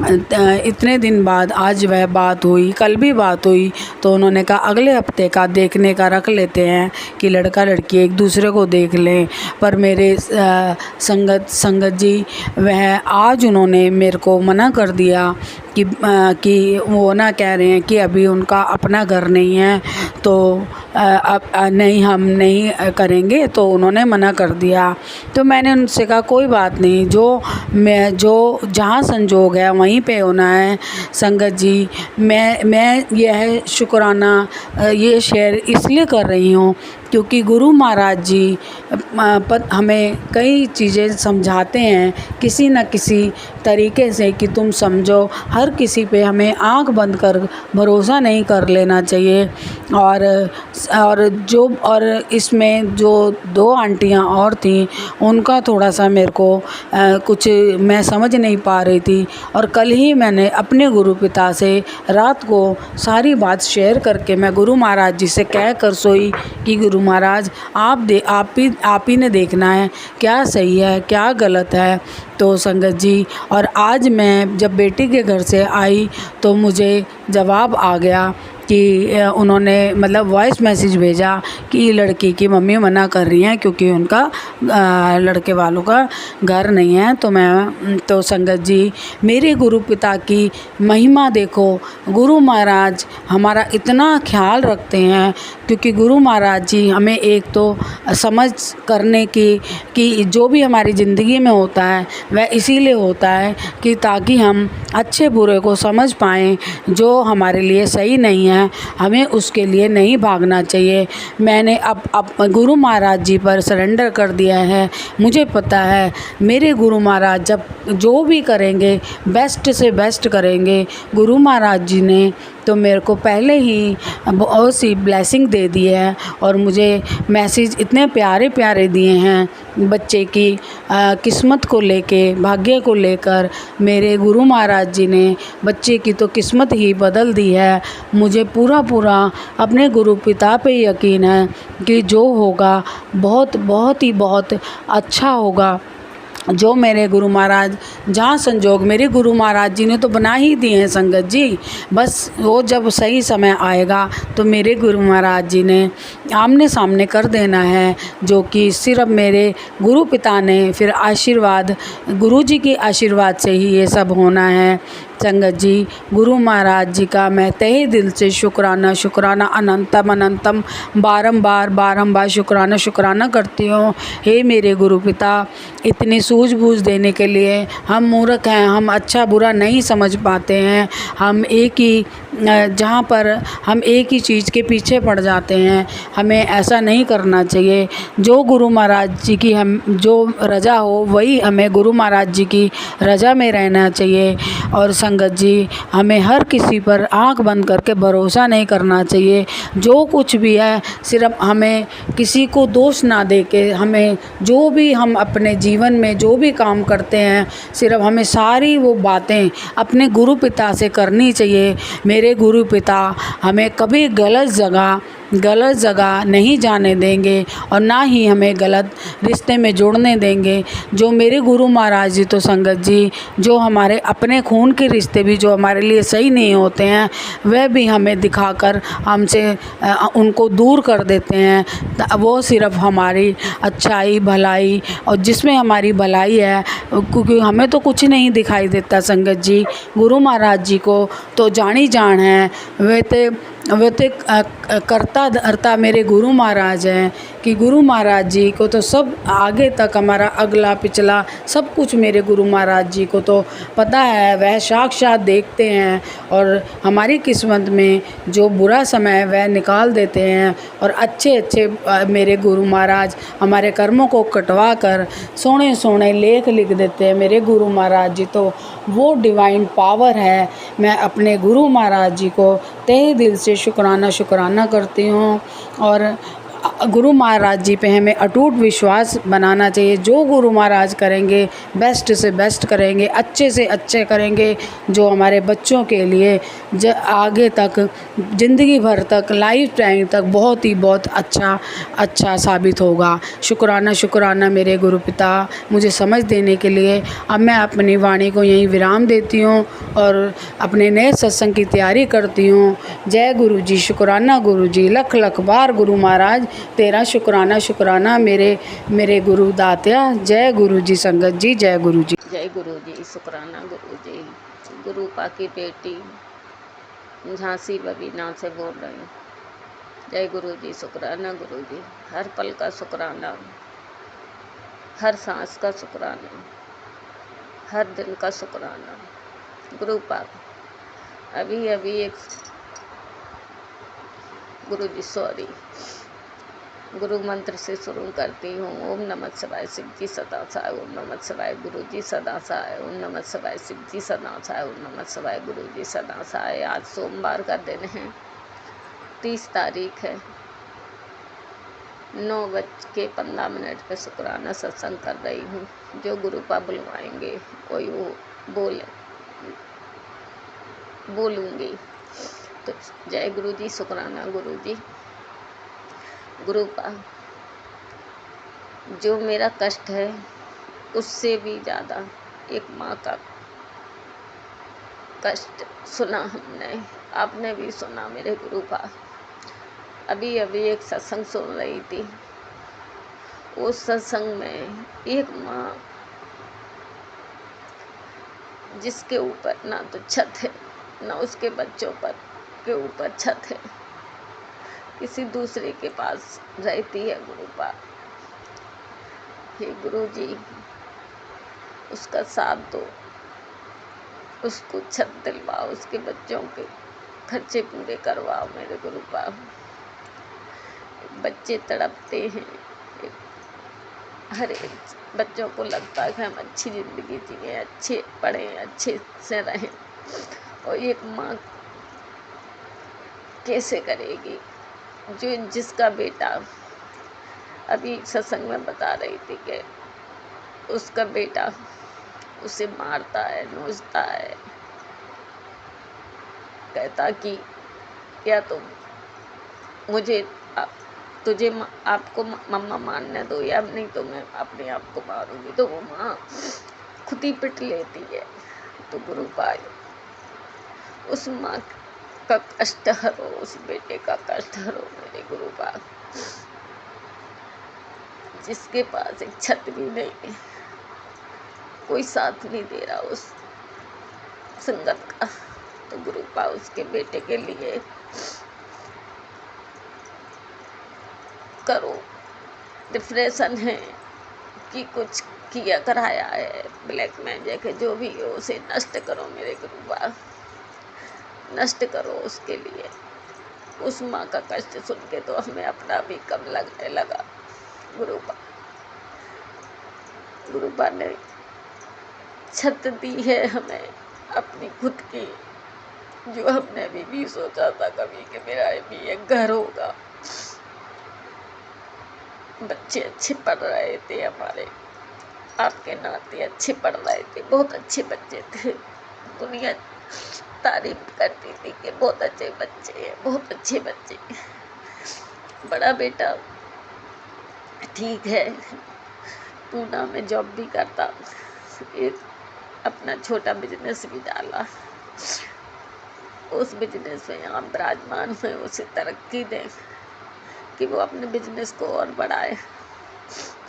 इतने दिन बाद आज वह बात हुई, कल भी बात हुई, तो उन्होंने कहा अगले हफ्ते का देखने का रख लेते हैं कि लड़का लड़की एक दूसरे को देख लें। पर मेरे संगत जी, वह आज उन्होंने मेरे को मना कर दिया कि वो ना कह रहे हैं कि अभी उनका अपना घर नहीं है, तो अब नहीं, हम नहीं करेंगे, तो उन्होंने मना कर दिया। तो मैंने उनसे कहा कोई बात नहीं, जो जहाँ संजोग है वहीं पे होना है। संगत जी, मैं यह शुक्राना ये शेयर इसलिए कर रही हूँ क्योंकि गुरु महाराज जी हमें कई चीज़ें समझाते हैं किसी न किसी तरीके से कि तुम समझो। हर किसी पे हमें आंख बंद कर भरोसा नहीं कर लेना चाहिए। और इसमें जो दो आंटियां और थीं, उनका थोड़ा सा मेरे को कुछ मैं समझ नहीं पा रही थी। और कल ही मैंने अपने गुरु पिता से रात को सारी बात शेयर करके मैं गुरु महाराज जी से कह कर सोई कि गुरु महाराज आप ही ने देखना है क्या सही है क्या गलत है। तो संगत जी, और आज मैं जब बेटी के घर से आई तो मुझे जवाब आ गया कि उन्होंने मतलब वॉइस मैसेज भेजा कि लड़की की मम्मी मना कर रही हैं क्योंकि उनका लड़के वालों का घर नहीं है। तो संगत जी, मेरे गुरु पिता की महिमा देखो। गुरु महाराज हमारा इतना ख्याल रखते हैं क्योंकि गुरु महाराज जी हमें एक तो समझ करने की कि जो भी हमारी ज़िंदगी में होता है वह इसीलिए होता है कि ताकि हम अच्छे बुरे को समझ पाएँ। जो हमारे लिए सही नहीं है हैं, हमें उसके लिए नहीं भागना चाहिए। मैंने अब गुरु महाराज जी पर सरेंडर कर दिया है। मुझे पता है मेरे गुरु महाराज जब जो भी करेंगे बेस्ट से बेस्ट करेंगे। गुरु महाराज जी ने तो मेरे को पहले ही बहुत सी ब्लेसिंग दे दी है और मुझे मैसेज इतने प्यारे प्यारे दिए हैं बच्चे की किस्मत को लेके, भाग्य को लेकर। मेरे गुरु महाराज जी ने बच्चे की तो किस्मत ही बदल दी है। मुझे पूरा पूरा अपने गुरु पिता पे यकीन है कि जो होगा बहुत बहुत ही बहुत अच्छा होगा। जो मेरे गुरु महाराज जहाँ संजोग मेरे गुरु महाराज जी ने तो बना ही दिए हैं संगत जी। बस वो जब सही समय आएगा तो मेरे गुरु महाराज जी ने आमने सामने कर देना है, जो कि सिर्फ मेरे गुरु पिता ने फिर आशीर्वाद, गुरु जी के आशीर्वाद से ही ये सब होना है। संगत जी, गुरु महाराज जी का मैं तहे दिल से शुक्राना शुक्राना अनंतम अनंतम बारंबार शुक्राना करती हूँ। हे मेरे गुरु पिता, इतनी सूझबूझ देने के लिए। हम मूर्ख हैं, हम अच्छा बुरा नहीं समझ पाते हैं। हम एक ही जहाँ पर हम एक ही चीज़ के पीछे पड़ जाते हैं। हमें ऐसा नहीं करना चाहिए। जो गुरु महाराज जी की हम जो रज़ा हो वही हमें गुरु महाराज जी की रज़ा में रहना चाहिए। और संगत जी, हमें हर किसी पर आंख बंद करके भरोसा नहीं करना चाहिए। जो कुछ भी है सिर्फ हमें किसी को दोष ना दे के, हमें जो भी हम अपने जीवन में जो भी काम करते हैं सिर्फ हमें सारी वो बातें अपने गुरु पिता से करनी चाहिए। मेरे गुरु पिता हमें कभी गलत जगह नहीं जाने देंगे और ना ही हमें गलत रिश्ते में जोड़ने देंगे। जो मेरे गुरु महाराज जी तो संगत जी, जो हमारे अपने खून के रिश्ते भी जो हमारे लिए सही नहीं होते हैं वह भी हमें दिखाकर हमसे उनको दूर कर देते हैं। वो सिर्फ हमारी अच्छाई भलाई और जिसमें हमारी भलाई है, क्योंकि हमें तो कुछ नहीं दिखाई देता संगत जी। गुरु महाराज जी को तो जानी जान है। वे तो करता धरता मेरे गुरु महाराज हैं कि गुरु महाराज जी को तो सब आगे तक हमारा अगला पिछला सब कुछ मेरे गुरु महाराज जी को तो पता है। वह साक्षात देखते हैं और हमारी किस्मत में जो बुरा समय है वह निकाल देते हैं। और अच्छे मेरे गुरु महाराज हमारे कर्मों को कटवा कर सोने सोने लेख लिख देते हैं। मेरे गुरु महाराज जी तो वो डिवाइन पावर है। मैं अपने गुरु महाराज जी को तहे दिल से शुक्राना करती हूँ। और गुरु महाराज जी पे हमें अटूट विश्वास बनाना चाहिए। जो गुरु महाराज करेंगे बेस्ट से बेस्ट करेंगे, अच्छे से अच्छे करेंगे, जो हमारे बच्चों के लिए आगे तक ज़िंदगी भर तक लाइफ टाइम तक बहुत ही बहुत अच्छा साबित होगा। शुक्राना मेरे गुरु पिता, मुझे समझ देने के लिए। अब मैं अपनी वाणी को यहीं विराम देती हूँ और अपने नए सत्संग की तैयारी करती हूँ। जय गुरु जी, शुक्राना गुरु जी, लख लख बार गुरु महाराज तेरा शुक्राना मेरे गुरु दात्या। जय गुरु जी संगत जी, जय गुरु जी। जय गुरु जी, शुक्राना गुरु जी। गुरुपा की बेटी झांसी बबीना से बोल रही हूँ। जय गुरु जी, शुक्राना गुरु जी। हर पल का शुक्राना, हर सांस का शुक्राना, हर दिन का शुक्राना। गुरुपा अभी एक गुरु जी गुरु मंत्र से शुरू करती हूँ। ओम नमः शिवाय शिव जी सदा सहाय, ओम नमः शिवाय गुरु जी सदा सहाय, ओम नमः शिवाय शिव जी सदा सहाय, ओम नमः शिवाय गुरु जी सदा सहाय। आज सोमवार का दिन है, 30 तारीख है। 9:15 पे शुक्राना सत्संग कर रही हूँ। जो गुरुपा बुलवाएंगे कोई वो बोलूँगी। तो जय गुरु जी, शुक्राना गुरु जी। गुरुपा, जो मेरा कष्ट है उससे भी ज़्यादा एक माँ का कष्ट सुना हमने, आपने भी सुना मेरे गुरुपा। अभी एक सत्संग सुन रही थी। उस सत्संग में एक माँ जिसके ऊपर ना तो छत है ना उसके बच्चों पर के ऊपर छत है, किसी दूसरे के पास रहती है गुरुपा। हे गुरु जी, उसका साथ दो, उसको छत दिलवाओ, उसके बच्चों के खर्चे पूरे करवाओ मेरे गुरु पाप। बच्चे तड़पते हैं, हर एक बच्चों को लगता है कि हम अच्छी ज़िंदगी जिए, अच्छे पढ़ें, अच्छे से रहें, और एक माँ कैसे करेगी जो जिसका बेटा अभी सत्संग में बता रही थी कि उसका बेटा उसे मारता है, नोचता है, कहता कि या तो मुझे तुझे आपको मम्मा मारने दो, या नहीं तो मैं अपने आप को मारूंगी। तो वो माँ खुद ही पिट लेती है। तो गुरु पाए उस माँ का कष्ट हरो, उस बेटे का कष्ट हरो मेरे गुरु पाए, जिसके पास एक छत भी नहीं, कोई साथ नहीं दे रहा उस संगत का। तो गुरु पा उसके बेटे के लिए करो। डिप्रेशन है कि कुछ किया कराया है, ब्लैक मैजिक है, जो भी हो उसे नष्ट करो मेरे गुरु बा, नष्ट करो उसके लिए। उस माँ का कष्ट सुन के तो हमें अपना भी कम लगने लगा। गुरुबा ने छत दी है हमें अपनी खुद की, जो हमने अभी भी सोचा था कभी कि मेरा भी एक घर होगा। बच्चे अच्छे पढ़ रहे थे हमारे, आपके नाते अच्छे पढ़ रहे थे, बहुत अच्छे बच्चे थे। दुनिया तारीफ करती थी कि बहुत अच्छे बच्चे हैं, बहुत अच्छे बच्चे। बड़ा बेटा ठीक है, पूना में जॉब भी करता, एक अपना छोटा बिजनेस भी डाला। उस बिजनेस में यहाँ विराजमान में उसे तरक्की दें कि वो अपने बिजनेस को और बढ़ाए।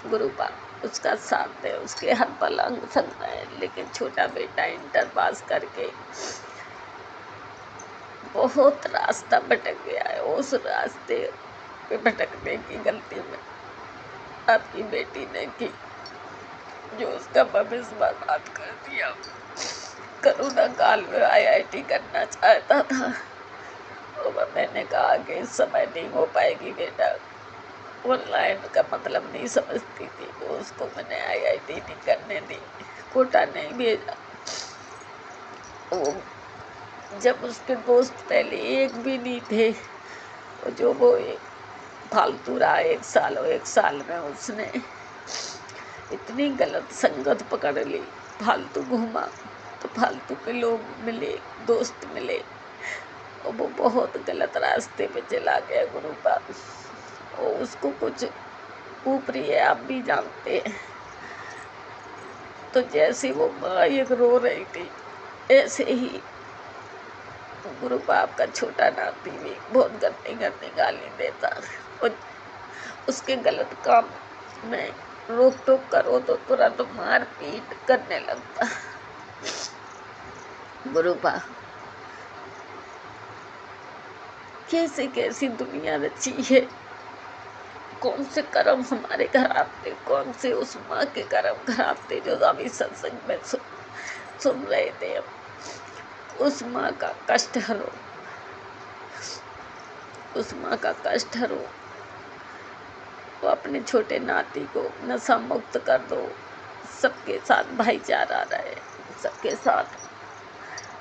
गुरुपा उसका साथ दे, उसके हर पल अंग संग रहे। लेकिन छोटा बेटा इंटर पास करके बहुत रास्ता भटक गया है। उस रास्ते पे भटकने की गलती में आपकी बेटी ने की, जो उसका भविष्य बर्बाद कर दिया। कोरोना काल में IIT करना चाहता था, और मैंने कहा कि इस समय नहीं हो पाएगी बेटा। ऑनलाइन का मतलब नहीं समझती थी, वो उसको मैंने IIT नहीं करने दी, कोटा नहीं भेजा। वो जब उसके दोस्त पहले एक भी नहीं थे, जो वो फालतू रहा एक साल में उसने इतनी गलत संगत पकड़ ली, फालतू घूमा तो फालतू के लोग मिले, दोस्त मिले, और वो बहुत गलत रास्ते पे चला गया गुरु पाप। और उसको कुछ ऊपरी है, आप भी जानते हैं। तो जैसे वो माँ एक रो रही थी, ऐसे ही गुरु बाप का छोटा नाती भी बहुत गंदी गंदी गाली देता, और उसके गलत काम में रोक टोक करो तो तुरंत मार पीट करने लगता। गुरु बाप कैसे कैसी दुनिया रची है, कौन से कर्म हमारे खराब थे, कौन से उस माँ के कर्म खराब थे जो अभी सत्संग में सुन रहे थे। उस माँ का कष्ट हरो, उस माँ का कष्ट हरो। वो अपने छोटे नाती को नशा मुक्त कर दो, सबके साथ भाईचारा रहे, सबके साथ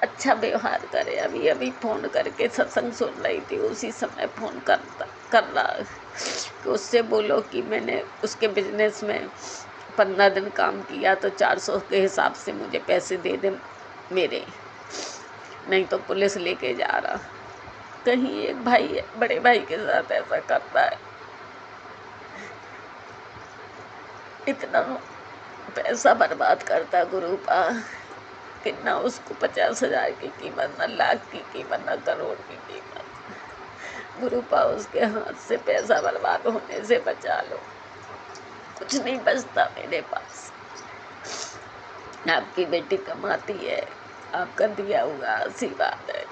अच्छा व्यवहार करे। अभी अभी फोन करके सत्संग सुन रही थी, उसी समय फोन कर रहा कि उससे बोलो कि मैंने उसके बिजनेस में 15 दिन काम किया तो 400 के हिसाब से मुझे पैसे दे दे मेरे, नहीं तो पुलिस लेके जा रहा। कहीं एक भाई है, बड़े भाई के साथ ऐसा करता है, इतना पैसा बर्बाद करता गुरु पा कि ना उसको 50,000 की कीमत, ना लाख की कीमत, ना करोड़ की कीमत। गुरु पा उसके हाथ से पैसा बर्बाद होने से बचा लो, कुछ नहीं बचता मेरे पास। आपकी बेटी कमाती है, आपका दिया हुआ आशीर्वाद है,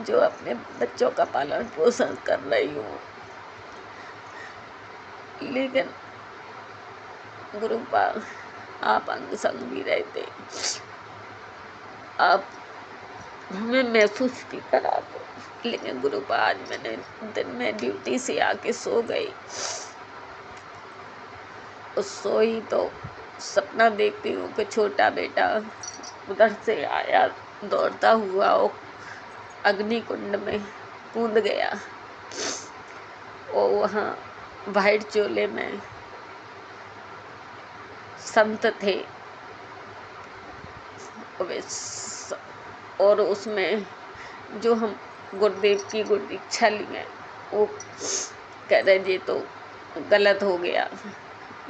जो अपने बच्चों का पालन पोषण कर रही हूँ। लेकिन गुरु पा आप अंग संग भी रहते, आप हमें महसूस भी करा दो। लेकिन गुरुपा आज मैंने दिन में ड्यूटी से आके सो गई, सोई तो सपना देखती हूँ कि छोटा बेटा उधर से आया दौड़ता हुआ और अग्नि कुंड में कूद गया, और वहाँ वाइट चोले में संत थे, और उसमें जो हम गुरुदेव की गुरु दीक्षा ली है, वो कह रहे जी तो गलत हो गया,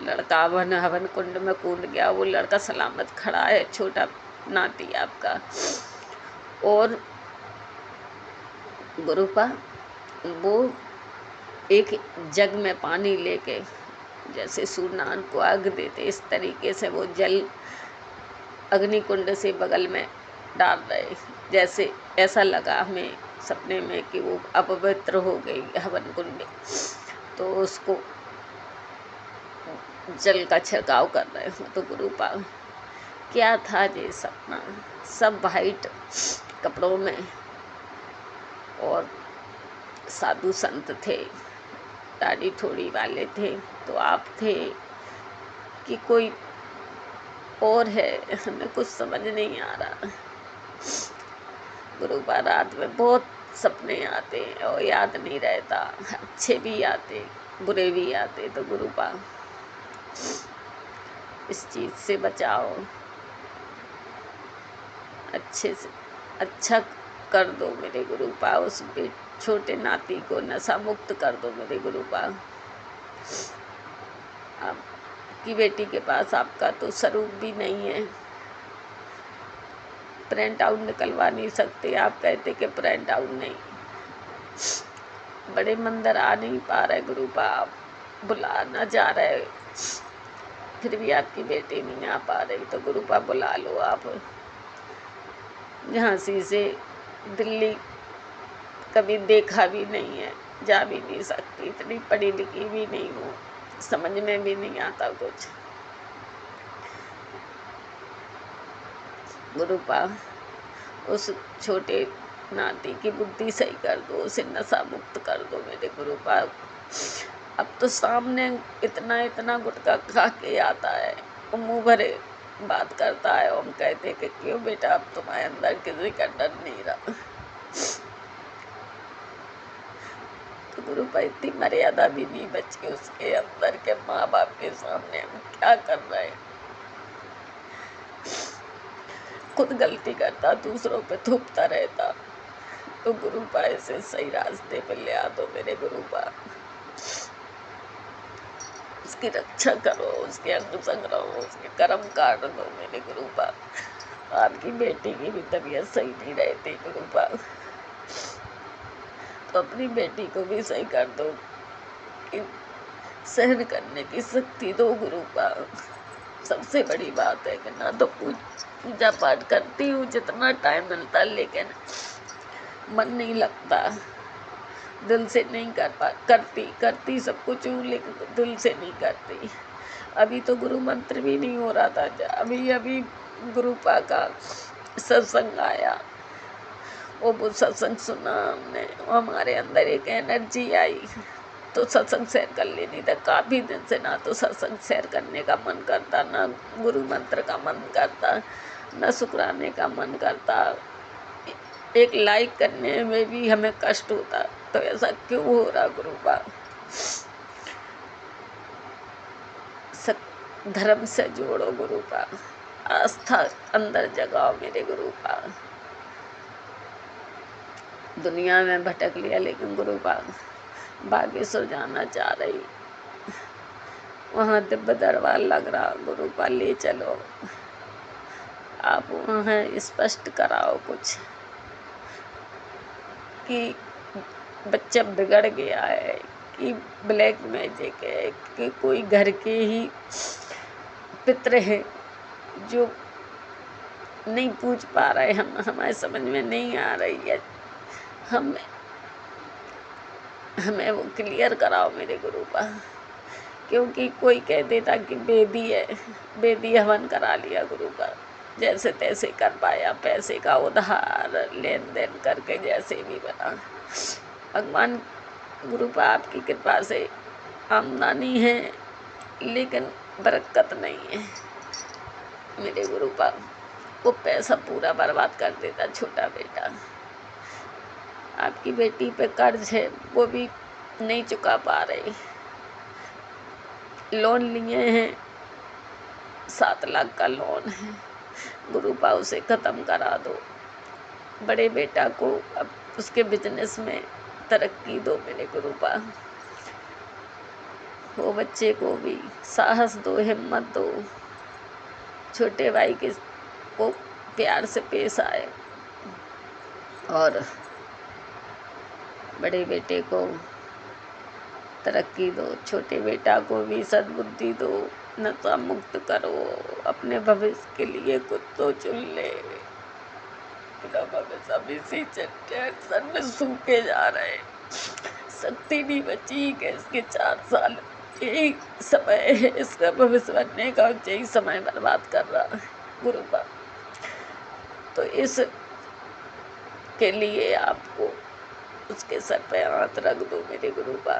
लड़का हवन कुंड में कूद गया, वो लड़का सलामत खड़ा है, छोटा नाती आपका। और गुरुपा वो एक जग में पानी लेके जैसे सूर्यनारायण को आग देते, इस तरीके से वो जल अग्निकुंड से बगल में डाल रहे, जैसे ऐसा लगा हमें सपने में कि वो अपवित्र हो गई हवन कुंड, तो उसको जल का छिड़काव कर रहे हो। तो गुरुपा क्या था ये सपना, सब वाइट कपड़ों में और साधु संत थे, दाढ़ी थोड़ी वाले थे, तो आप थे कि कोई और है, हमें कुछ समझ नहीं आ रहा। गुरुपा रात में बहुत सपने आते हैं और याद नहीं रहता, अच्छे भी आते बुरे भी आते। तो गुरुपा इस चीज से बचाओ, अच्छे से अच्छा कर दो मेरे गुरुपा, उस छोटे नाती को नशा मुक्त कर दो मेरे गुरुपा। आपकी बेटी के पास आपका तो स्वरूप भी नहीं है, प्रिंट आउट निकलवा नहीं सकते, आप कहते कि प्रिंट आउट नहीं, बड़े मंदिर आ नहीं पा रहे गुरुपा, आप बुलाना जा रहे, फिर भी आपकी बेटी नहीं आ पा रही। तो गुरुपा बुला लो आप। झांसी से दिल्ली कभी देखा भी नहीं है, जा भी नहीं सकती, इतनी पढ़ी लिखी भी नहीं हूँ, समझ में भी नहीं आता कुछ। गुरुपा उस छोटे नाती की बुद्धि सही कर दो, उसे नशा मुक्त कर दो मेरे गुरुपा। अब तो सामने इतना इतना गुटखा खा के आता है, मुंह भरे बात करता है, हम कहते कि क्यों बेटा अब तुम्हारे अंदर किसी का डर नहीं रहा। तो गुरुपा इतनी मर्यादा भी नहीं बची उसके अंदर के, माँ बाप के सामने हम क्या कर रहे हैं, खुद गलती करता दूसरों पे थूकता रहता। तो गुरुपा इसे सही रास्ते पे ले आ दो मेरे गुरुपा, उसकी रक्षा करो, उसके अंग संग रहो, उसके कर्म काट दो मेरे गुरुपा। आपकी बेटी की भी तबीयत सही नहीं रहती गुरुपा, तो अपनी बेटी को भी सही कर दो कि सहन करने की शक्ति दो गुरुपा। सबसे बड़ी बात है कि ना तो पूजा पाठ करती हूँ जितना टाइम मिलता है, लेकिन मन नहीं लगता, दिल से नहीं करती सब कुछ हूँ, लेकिन दिल से नहीं करती। अभी तो गुरु मंत्र भी नहीं हो रहा था, अभी गुरुपा का सत्संग आया, वो सत्संग सुना हमने, हमारे अंदर एक एनर्जी आई, तो सत्संग शेयर कर लेनी था। काफ़ी दिन से ना तो सत्संग शेयर करने का मन करता, ना गुरु मंत्र का मन करता, ना शुक्राने का मन करता, एक लाइक करने में भी हमें कष्ट होता। तो ऐसा क्यों हो रहा गुरुपा? धर्म से जोड़ो गुरुपा, आस्था अंदर जगाओ मेरे गुरुपा। दुनिया में भटक लिया, लेकिन गुरुपा बागेश्वर जाना चाह रही, वहाँ दिव्य दरबार लग रहा, गुरुपा ले चलो, आप वहाँ स्पष्ट कराओ कुछ कि बच्चा बिगड़ गया है, कि ब्लैक मैजिक है, कि कोई घर के ही पित्र हैं जो नहीं पूछ पा रहे, हमारे समझ में नहीं आ रही है, हमें वो क्लियर कराओ मेरे गुरुपा। क्योंकि कोई कह देता कि बेदी है, बेदी हवन करा लिया गुरुपा, जैसे तैसे कर पाया, पैसे का उधार लेन देन करके जैसे भी बना। भगवान गुरुपा आपकी कृपा से आमदनी है, लेकिन बरकत नहीं है। मेरे गुरुपा वो पैसा पूरा बर्बाद कर देता छोटा बेटा। आपकी बेटी पे कर्ज है, वो भी नहीं चुका पा रही। लोन लिए हैं, 7 लाख का लोन है। गुरुपा उसे खत्म करा दो। बड़े बेटा को अब उसके बिजनेस में तरक्की दो मेरे गुरुपा। वो बच्चे को भी साहस दो, हिम्मत दो। छोटे भाई के को प्यार से पेश आए और बड़े बेटे को तरक्की दो। छोटे बेटा को भी सद्बुद्धि दो, नशा मुक्त करो। अपने भविष्य के लिए कुछ तो चुन ले। मेरा भविष्य अभी इसी टेंशन में सूखे जा रहे। शक्ति नहीं बची कि इसके 4 साल यही समय है इसका भविष्य बनने का, यही समय बर्बाद कर रहा है गुरुपा। तो इस के लिए आपको उसके सर पे हाथ रख दो मेरे गुरुपा,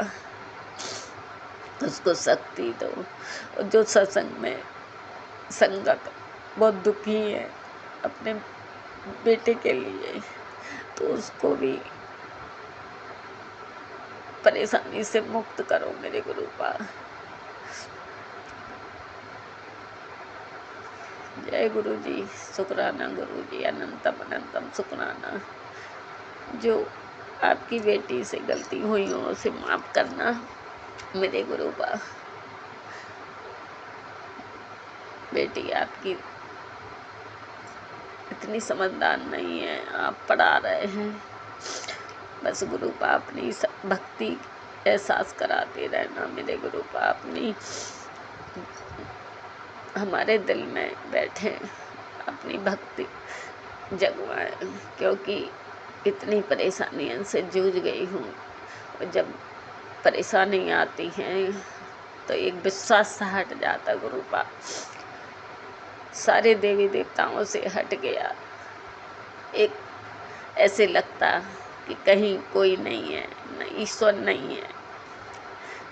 उसको शक्ति दो। और जो सत्संग में संगत बहुत दुखी है अपने बेटे के लिए, तो उसको भी परेशानी से मुक्त करो मेरे गुरुपा। जय गुरु जी, शुक्राना गुरु जी, अनंतम अनंतम शुक्राना। जो आपकी बेटी से गलती हुई हो उसे माफ करना मेरे गुरुपा। बेटी आपकी इतनी समझदार नहीं है, आप पढ़ा रहे हैं। बस गुरुपा अपनी भक्ति एहसास कराते रहना मेरे गुरुपा। अपनी हमारे दिल में बैठे अपनी भक्ति जगवाएं, क्योंकि इतनी परेशानियों से जूझ गई हूँ। और जब परेशानी आती हैं तो एक विश्वास सा हट जाता गुरुपा। सारे देवी देवताओं से हट गया। एक ऐसे लगता कि कहीं कोई नहीं है, न ईश्वर नहीं है,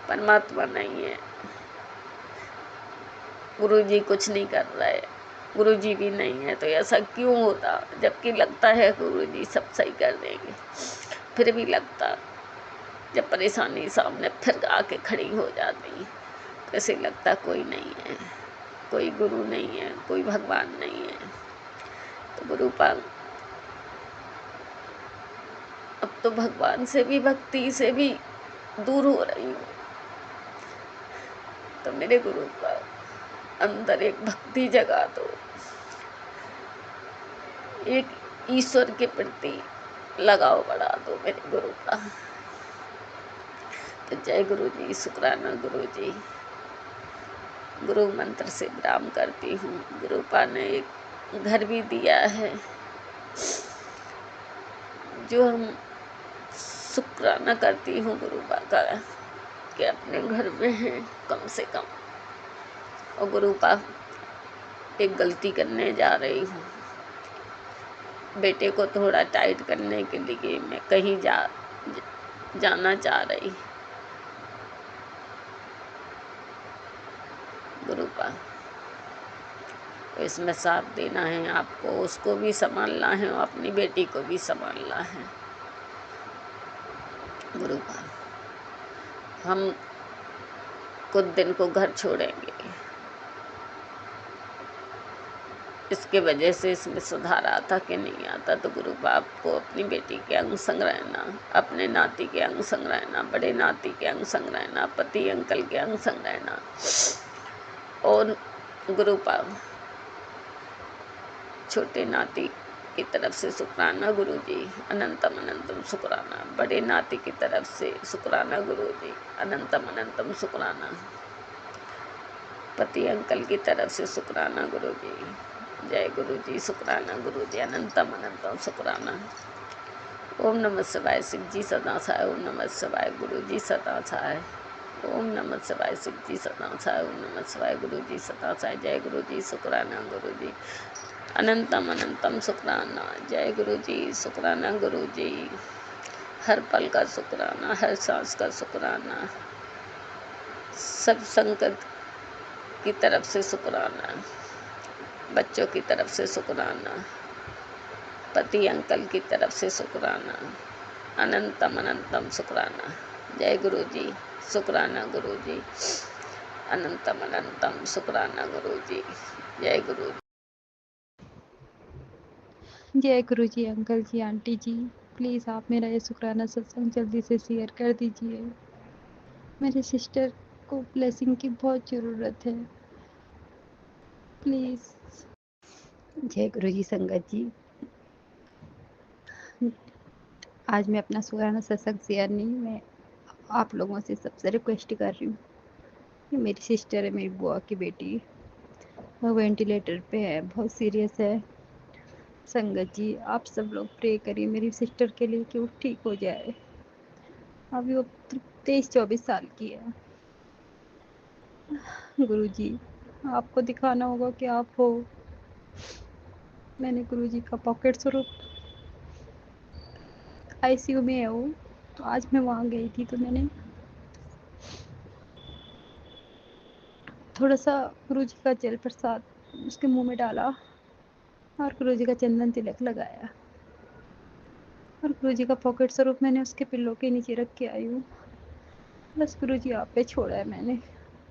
परमात्मा नहीं है, गुरुजी कुछ नहीं कर रहे, गुरुजी भी नहीं है। तो ऐसा क्यों होता, जबकि लगता है गुरुजी सब सही कर देंगे। फिर भी लगता जब परेशानी सामने फिर आके खड़ी हो जाती तो ऐसे लगता कोई नहीं है, कोई गुरु नहीं है, कोई भगवान नहीं है। तो गुरुपाल अब तो भगवान से भी भक्ति से भी दूर हो रही हूँ। तो मेरे गुरुपाल अंदर एक भक्ति जगा दो, एक ईश्वर के प्रति लगाव बढ़ा दो मेरे गुरुपाल। तो जय गुरु जी, शुक्राना गुरु जी। गुरु मंत्र से विराम करती हूँ। गुरुपा ने एक घर भी दिया है, जो हम शुक्राना करती हूँ गुरुपा का कि अपने घर में है कम से कम। और गुरुपा एक गलती करने जा रही हूँ। बेटे को थोड़ा टाइट करने के लिए मैं कहीं जाना चाह रही गुरुपा। तो इसमें साथ देना है आपको, उसको भी संभालना है और अपनी बेटी को भी संभालना है गुरुपा। हम कुछ दिन को घर छोड़ेंगे, इसके वजह से इसमें सुधार आता कि नहीं आता। तो गुरु बाप को अपनी बेटी के अंग संग रहना, अपने नाती के अंग संग रहना, बड़े नाती के अंग संग रहना, पति अंकल के अंग संग रहना। और गुरु बाप छोटे नाती की तरफ से शुक्राना गुरु जी, अनंतम अनंतम शुक्राना। बड़े नाती की तरफ से शुक्राना गुरु जी, अनंतम अनंतम शुक्राना। पति अंकल की तरफ से शुक्राना गुरु जी। जय गुरु जी, शुक्राना गुरु जी, अनंतम अनंतम शुक्राना। ओम नमः शिवाय, शिव जी सदा सहाय। ओम नमः शिवाय, गुरु जी सदा सहाय। ओम नमः शिवाय, शिव जी सदा सहाय। ओम नमः शिवाय, गुरु जी सदा सहाय। जय गुरु जी, शुक्राना गुरु जी। अनंतम अनंतम शुक्राना। जय गुरु जी, शुक्राना गुरु जी। हर पल का शुक्राना, हर सांस का शुक्राना, सब संगत की तरफ से शुक्राना, बच्चों की तरफ से शुक्राना, पति अंकल की तरफ से शुक्राना, अनंतम अनंतम शुक्राना। जय गुरु जी, शुक्राना गुरु जी। अनंतम अनंतम शुक्राना गुरु जी। जय गुरु जी। जय Guru ji, uncle ji, aunty ji, please आप मेरा ये शुक्राना सत्संग जल्दी से शेयर कर दीजिए। मेरी सिस्टर को ब्लेसिंग की बहुत ज़रूरत है, प्लीज़। जय गुरु जी, संगत जी, आज मैं अपना शुक्राना सत्संग शेयर नहीं, मैं आप लोगों से सबसे रिक्वेस्ट कर रही हूँ कि मेरी सिस्टर है, मेरी बुआ की बेटी, वो वेंटिलेटर पे है, बहुत सीरियस है। संगत जी, आप सब लोग प्रे करिए मेरी सिस्टर के लिए कि वो ठीक हो जाए। अभी वो 23-24 साल की है। गुरुजी, आपको दिखाना होगा कि आप हो। मैंने गुरुजी का पॉकेट स्वरूप, आईसीयू में है वो, तो आज मैं वहाँ गई थी, तो मैंने थोड़ा सा गुरुजी का जल प्रसाद उसके मुंह में डाला और गुरुजी का चंदन तिलक लगाया और गुरुजी का पॉकेट स्वरूप मैंने उसके पिल्लों के नीचे रख के आई हूँ। बस गुरुजी आप पे छोड़ा है मैंने।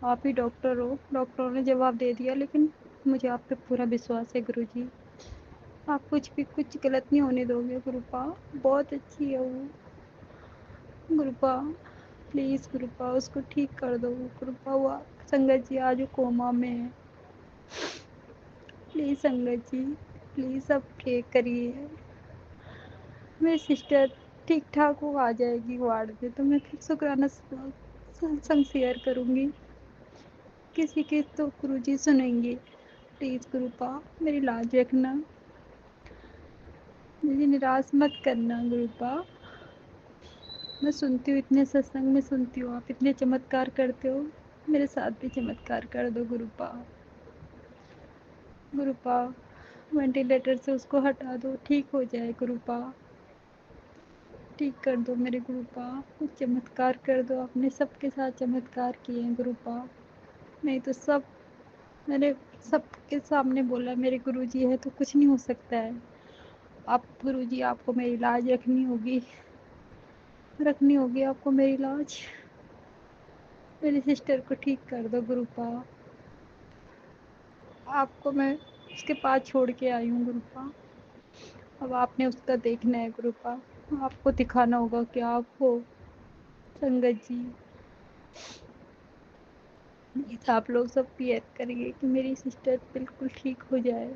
आप ही डॉक्टर हो, डॉक्टरों ने जवाब दे दिया, लेकिन मुझे आप पे पूरा विश्वास है गुरुजी। आप कुछ गलत नहीं होने दोगे गुरुपा। बहुत अच्छी है वो गुरुपा। प्लीज़ गुरुपा उसको ठीक कर दो गुरुपा। हुआ संगत जी आज वो कोमा में है। प्लीज़ संगत जी, प्लीज़ अब प्रे करिए। मेरी सिस्टर ठीक ठाक हो आ जाएगी वार्ड में, तो मैं फिर शुक्राना सत्संग शेयर करूँगी। किसी की तो गुरुजी सुनेंगे। प्लीज़ गुरुपा मेरी लाज रखना, मुझे निराश मत करना गुरुपा। मैं सुनती हूँ, इतने सत्संग में सुनती हूँ, आप इतने चमत्कार करते हो, मेरे साथ भी चमत्कार कर दो गुरुपा। गुरुपा वेंटिलेटर से उसको हटा दो, ठीक हो जाए गुरुपा। ठीक कर दो मेरे गुरुपा, कुछ चमत्कार कर दो। आपने सबके साथ चमत्कार किए हैं गुरुपा, नहीं तो सब मैंने सबके सामने बोला मेरे गुरुजी है तो कुछ नहीं हो सकता है। आप गुरुजी, आपको मेरी लाज रखनी होगी आपको मेरी लाज। मेरी सिस्टर को ठीक कर दो गुरुपा। आपको मैं उसके पास छोड़ के आई हूँ गुरुपा। अब आपने उसका देखना है गुरुपा, आपको दिखाना होगा कि आप हो। संगत जी, प्लीज़ आप लोग सब प्रेयर करिए कि मेरी सिस्टर बिल्कुल ठीक हो जाए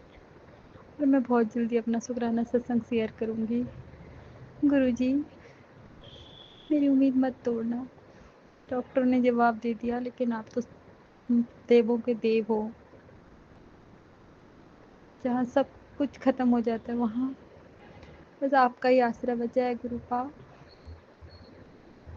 और मैं बहुत जल्दी अपना शुक्राना सत्संग शेयर करूँगी। गुरुजी, मेरी उम्मीद मत तोड़ना। डॉक्टर ने जवाब दे दिया, लेकिन आप तो देवों के देव हो। जहाँ सब कुछ ख़त्म हो जाता है, वहाँ बस आपका ही आसरा बचा है गुरुपा।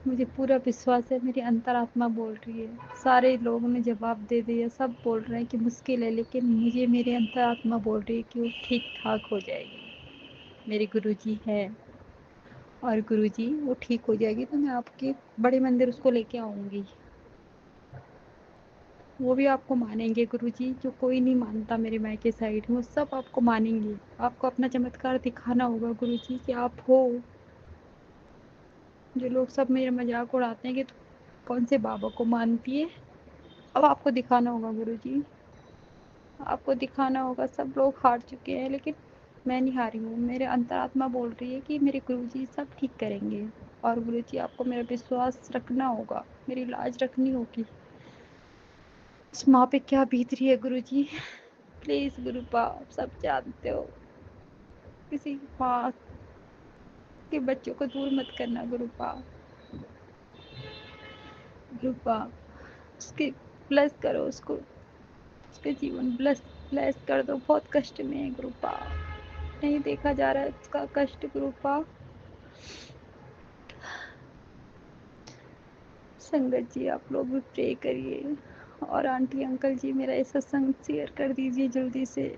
मुझे पूरा विश्वास है, मेरी अंतरात्मा बोल रही है। सारे लोगों ने जवाब दे दिया, सब बोल रहे हैं कि मुश्किल है, लेकिन मुझे मेरी अंतरात्मा बोल रही है कि वो ठीक ठाक हो जाएगी। मेरे गुरुजी हैं और गुरुजी वो ठीक हो जाएगी तो मैं आपके बड़े मंदिर उसको लेके आऊँगी। वो भी आपको मानेंगे गुरुजी, जो कोई नहीं मानता मेरे मायके साइड में, वो सब आपको मानेंगे। आपको अपना चमत्कार दिखाना होगा गुरुजी कि आप हो। जो लोग सब मेरा मजाक उड़ाते हैं कि तू कौन से बाबा को मानती है, अब आपको दिखाना होगा गुरुजी। आपको दिखाना होगा। सब लोग हार चुके हैं, लेकिन मैं नहीं हारी हूँ। मेरे अंतरात्मा बोल रही है कि मेरे गुरुजी सब ठीक करेंगे। और गुरुजी आपको मेरा विश्वास रखना होगा, मेरी लाज रखनी होगी। उस माँ पे क्या बीत रही है गुरुजी, प्लीज़ गुरुपा, आप सब जानते हो। किसी माँ के बच्चों को दूर मत करना गुरुपा। गुरुपा उसके ब्लेस करो, उसको उसके जीवन ब्लेस कर दो। बहुत कष्ट में है गुरुपा, नहीं देखा जा रहा है उसका कष्ट गुरुपा। संगत जी, आप लोग भी प्रे करिए और आंटी अंकल जी मेरा ये सत्संग शेयर कर दीजिए जल्दी से।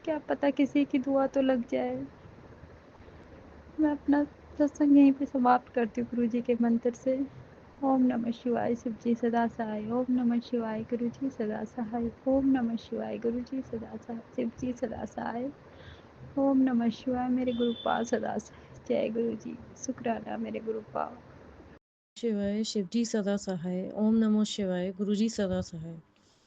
क्या पता किसी की दुआ तो लग जाए। मैं अपना सत्संग यहीं पे समाप्त करती हूँ गुरु जी के मंत्र से। ओम नमः शिवाय शिव जी सदा सहाय। ओम नमः शिवाय गुरु जी सदा सहाय। ओम नमः शिवाय गुरु जी सदा सहाय। शिव जी सदा सहाय। ओम नमः शिवाय मेरे गुरुपाल सदा सहाय। जय गुरु जी। शुक्राना मेरे गुरुपाल। शिवाय शिवजी सदा सहाय। ओम नमो शिवाय गुरुजी सदा सहाय।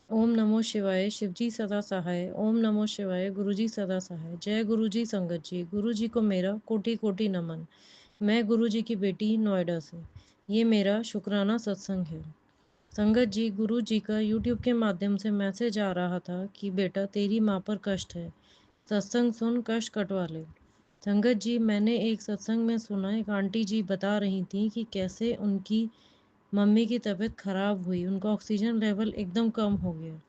ओम नमो शिवाय शिवजी सदा सहाय। ओम नमो शिवाय गुरुजी सदा सहाय। जय गुरुजी संगत जी। गुरुजी को मेरा कोटि कोटि नमन। मैं गुरुजी की बेटी नोएडा से। ये मेरा शुक्राना सत्संग है। संगत जी, गुरुजी का यूट्यूब के माध्यम से मैसेज आ रहा था कि बेटा तेरी माँ पर कष्ट है, सत्संग सुन कष्ट कटवा ले। संगत जी, मैंने एक सत्संग में सुना, एक आंटी जी बता रही थी कि कैसे उनकी मम्मी की तबीयत खराब हुई, उनका ऑक्सीजन लेवल एकदम कम हो गया,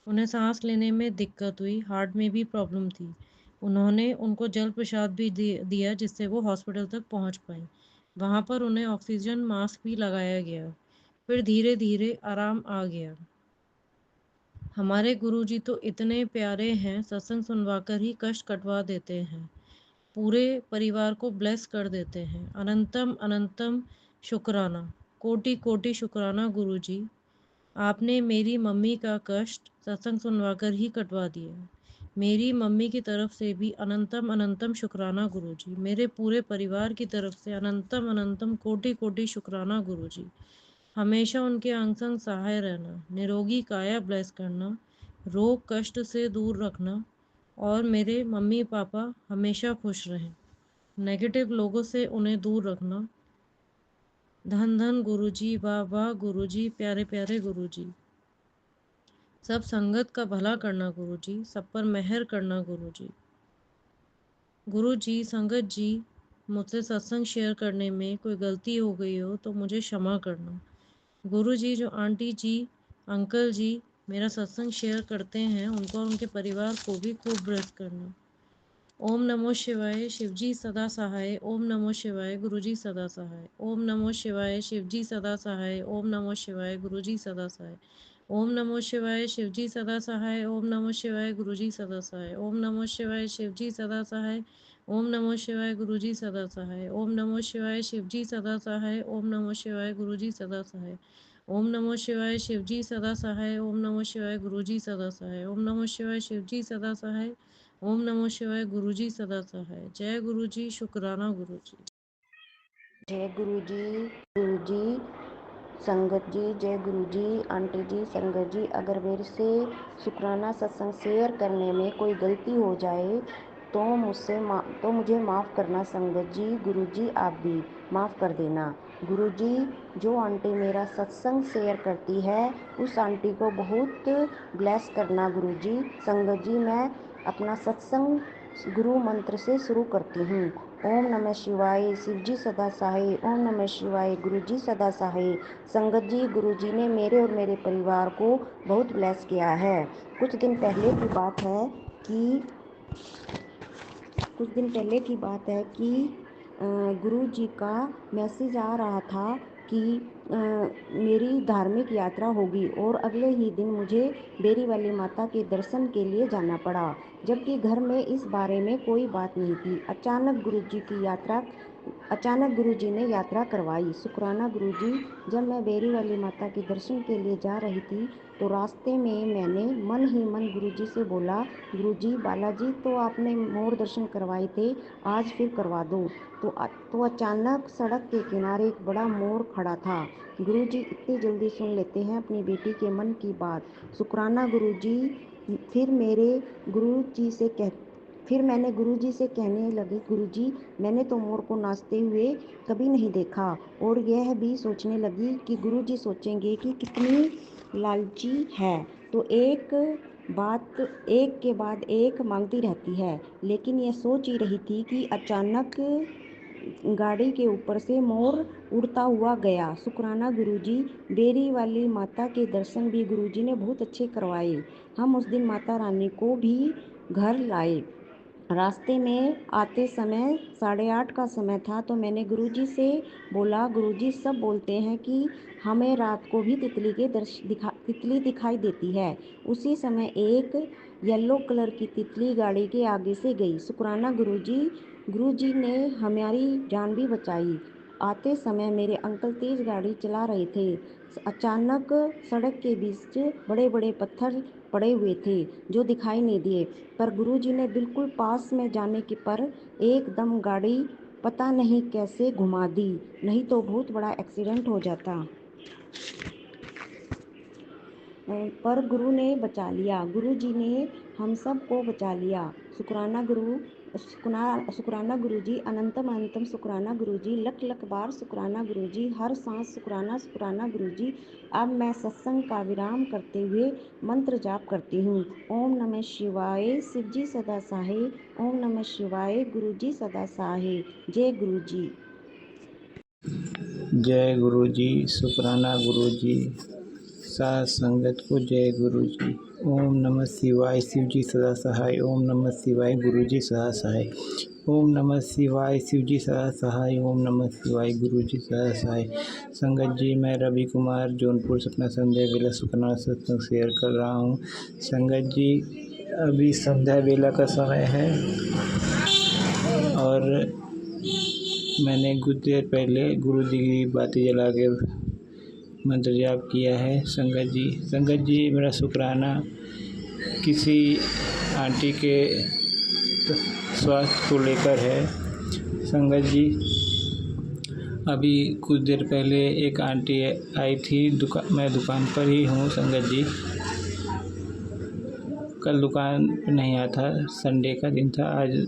उन्हें सांस लेने में दिक्कत हुई, हार्ट में भी प्रॉब्लम थी। उन्होंने उनको जल प्रसाद भी दिया जिससे वो हॉस्पिटल तक पहुंच पाई। वहां पर उन्हें ऑक्सीजन मास्क भी लगाया गया। फिर धीरे धीरे आराम आ गया। हमारे गुरुजी तो इतने प्यारे हैं, सत्संग सुनवाकर ही कष्ट कटवा देते हैं, पूरे परिवार को ब्लेस कर देते हैं। अनंतम अनंतम शुक्राना, कोटि कोटि शुक्राना गुरुजी। आपने मेरी मम्मी का कष्ट सत्संग सुनवाकर ही कटवा दिया। मेरी मम्मी की तरफ से भी अनंतम अनंतम शुक्राना गुरुजी। मेरे पूरे परिवार की तरफ से अनंतम अनंतम कोटि कोटि शुक्राना गुरुजी। हमेशा उनके अंग संग सहाय रहना, निरोगी काया ब्लेस करना, रोग कष्ट से दूर रखना, और मेरे मम्मी पापा हमेशा खुश रहें। नेगेटिव लोगों से उन्हें दूर रखना। धन धन गुरुजी, वाह वाह गुरुजी, प्यारे प्यारे गुरुजी। सब संगत का भला करना गुरुजी, सब पर मेहर करना गुरुजी। गुरुजी, संगत जी, मुझसे सत्संग शेयर करने में कोई गलती हो गई हो तो मुझे क्षमा करना। गुरुजी, जो आंटी जी, अंकल जी मेरा सत्संग शेयर करते हैं, उनको और उनके परिवार को भी खूब ब्लेस करना। ओम नमो शिवाय शिवजी सदा सहाय। ओम नमो शिवाय गुरुजी सदा सहाय। ओम नमो शिवाय शिवजी सदा सहाय। ओम नमो शिवाय गुरुजी सदा सहाय। ओम नमो शिवाय शिवजी सदा सहाय। ओम नमो शिवाय गुरुजी सदा सहाय। ओम नमो शिवाय शिवजी सदा सहाय। ओम नमो शिवाय गुरुजी सदा सहाय। ओम नमो शिवाय शिवजी सदा सहाय। ओम नमो शिवाय गुरुजी सदा सहाय। ओम नमो शिवाय शिवजी सदा सहाय। ओम नमो शिवाय गुरुजी सदा सहाय। ओम नमो शिवाय शिवजी सदा सहाय। ओम नमो शिवाय गुरुजी सदा सहाय। जय गुरुजी, शुक्राना गुरुजी। जय गुरुजी संगत जी, जय गुरुजी, आंटी जी, संगत जी। अगर मेरे से शुक्राना सत्संग शेयर करने में कोई गलती हो जाए तो मुझे माफ़ करना संगत जी। गुरुजी आप भी माफ़ कर देना। गुरुजी, जो आंटी मेरा सत्संग शेयर करती है उस आंटी को बहुत ब्लेस करना गुरुजी। संगत जी, मैं अपना सत्संग गुरु मंत्र से शुरू करती हूँ। ओम नमः शिवाय शिवजी सदा सहाय। ओम नमः शिवाय गुरुजी सदा सहाय। संगत जी, गुरुजी ने मेरे और मेरे परिवार को बहुत ब्लेस किया है। कुछ दिन पहले की बात है कि गुरुजी का मैसेज आ रहा था कि मेरी धार्मिक यात्रा होगी और अगले ही दिन मुझे बेरी वाली माता के दर्शन के लिए जाना पड़ा, जबकि घर में इस बारे में कोई बात नहीं थी। अचानक गुरुजी ने यात्रा करवाई। शुक्राना गुरुजी। जब मैं बेरी वाली माता के दर्शन के लिए जा रही थी तो रास्ते में मैंने मन ही मन गुरुजी से बोला, गुरुजी बालाजी तो आपने मोर दर्शन करवाए थे, आज फिर करवा दो। तो अचानक सड़क के किनारे एक बड़ा मोर खड़ा था। गुरुजी इतनी जल्दी सुन लेते हैं अपनी बेटी के मन की बात। शुक्राना गुरुजी। फिर मैंने गुरुजी से कहने लगी, गुरुजी मैंने तो मोर को नाचते हुए कभी नहीं देखा, और यह भी सोचने लगी कि गुरुजी सोचेंगे कि कितनी लालची है, तो एक के बाद एक मांगती रहती है। लेकिन यह सोच ही रही थी कि अचानक गाड़ी के ऊपर से मोर उड़ता हुआ गया। शुक्राना गुरुजी। बेरी वाली माता के दर्शन भी गुरुजी ने बहुत अच्छे करवाए। हम उस दिन माता रानी को भी घर लाए। रास्ते में आते समय 8:30 का समय था, तो मैंने गुरुजी से बोला, गुरुजी सब बोलते हैं कि हमें रात को भी तितली दिखाई देती है। उसी समय एक येलो कलर की तितली गाड़ी के आगे से गई। शुक्राना गुरुजी ने हमारी जान भी बचाई। आते समय मेरे अंकल तेज गाड़ी चला रहे थे। अचानक सड़क के बीच बड़े बड़े पत्थर पड़े हुए थे जो दिखाई नहीं दिए, पर गुरुजी ने बिल्कुल पास में जाने के पर एकदम गाड़ी पता नहीं कैसे घुमा दी, नहीं तो बहुत बड़ा एक्सीडेंट हो जाता। पर गुरु ने बचा लिया, गुरु जी ने हम सब को बचा लिया। शुक्राना गुरु जी, अनंतम अनंतम शुक्राना गुरु जी, लख लख बार शुक्राना गुरु जी, हर सांस शुक्राना गुरु जी। अब मैं सत्संग का विराम करते हुए मंत्र जाप करती हूँ। ओम नमः शिवाय, शिव जी सदा सहाय। ओम नमः शिवाय, गुरु जी सदा सहाय। जय गुरु जी। जय गुरु जी। शुक्राना गुरु जी। साथ संगत को जय गुरु जी। ओम नमः शिवाय, शिव जी सदा सहाय। ओम नमः शिवाय, गुरु जी सदा सहाय। ओम नमः शिवाय, शिव जी सदा सहाय। ओम नमः शिवाय, गुरु जी सदा सहाय। संगत जी, मैं रवि कुमार जौनपुर सपना संध्या बेला शुक्राना सत्संग शेयर कर रहा हूँ। संगत जी, अभी संध्या बेला का समय है और मैंने कुछ देर पहले गुरु जी की बाती जला के मंत्र जाप किया है। संगत जी मेरा शुक्राना किसी आंटी के स्वास्थ्य को लेकर है। संगत जी, अभी कुछ देर पहले एक आंटी आई थी, मैं दुकान पर ही हूँ। संगत जी, कल दुकान पर नहीं आया था, संडे का दिन था, आज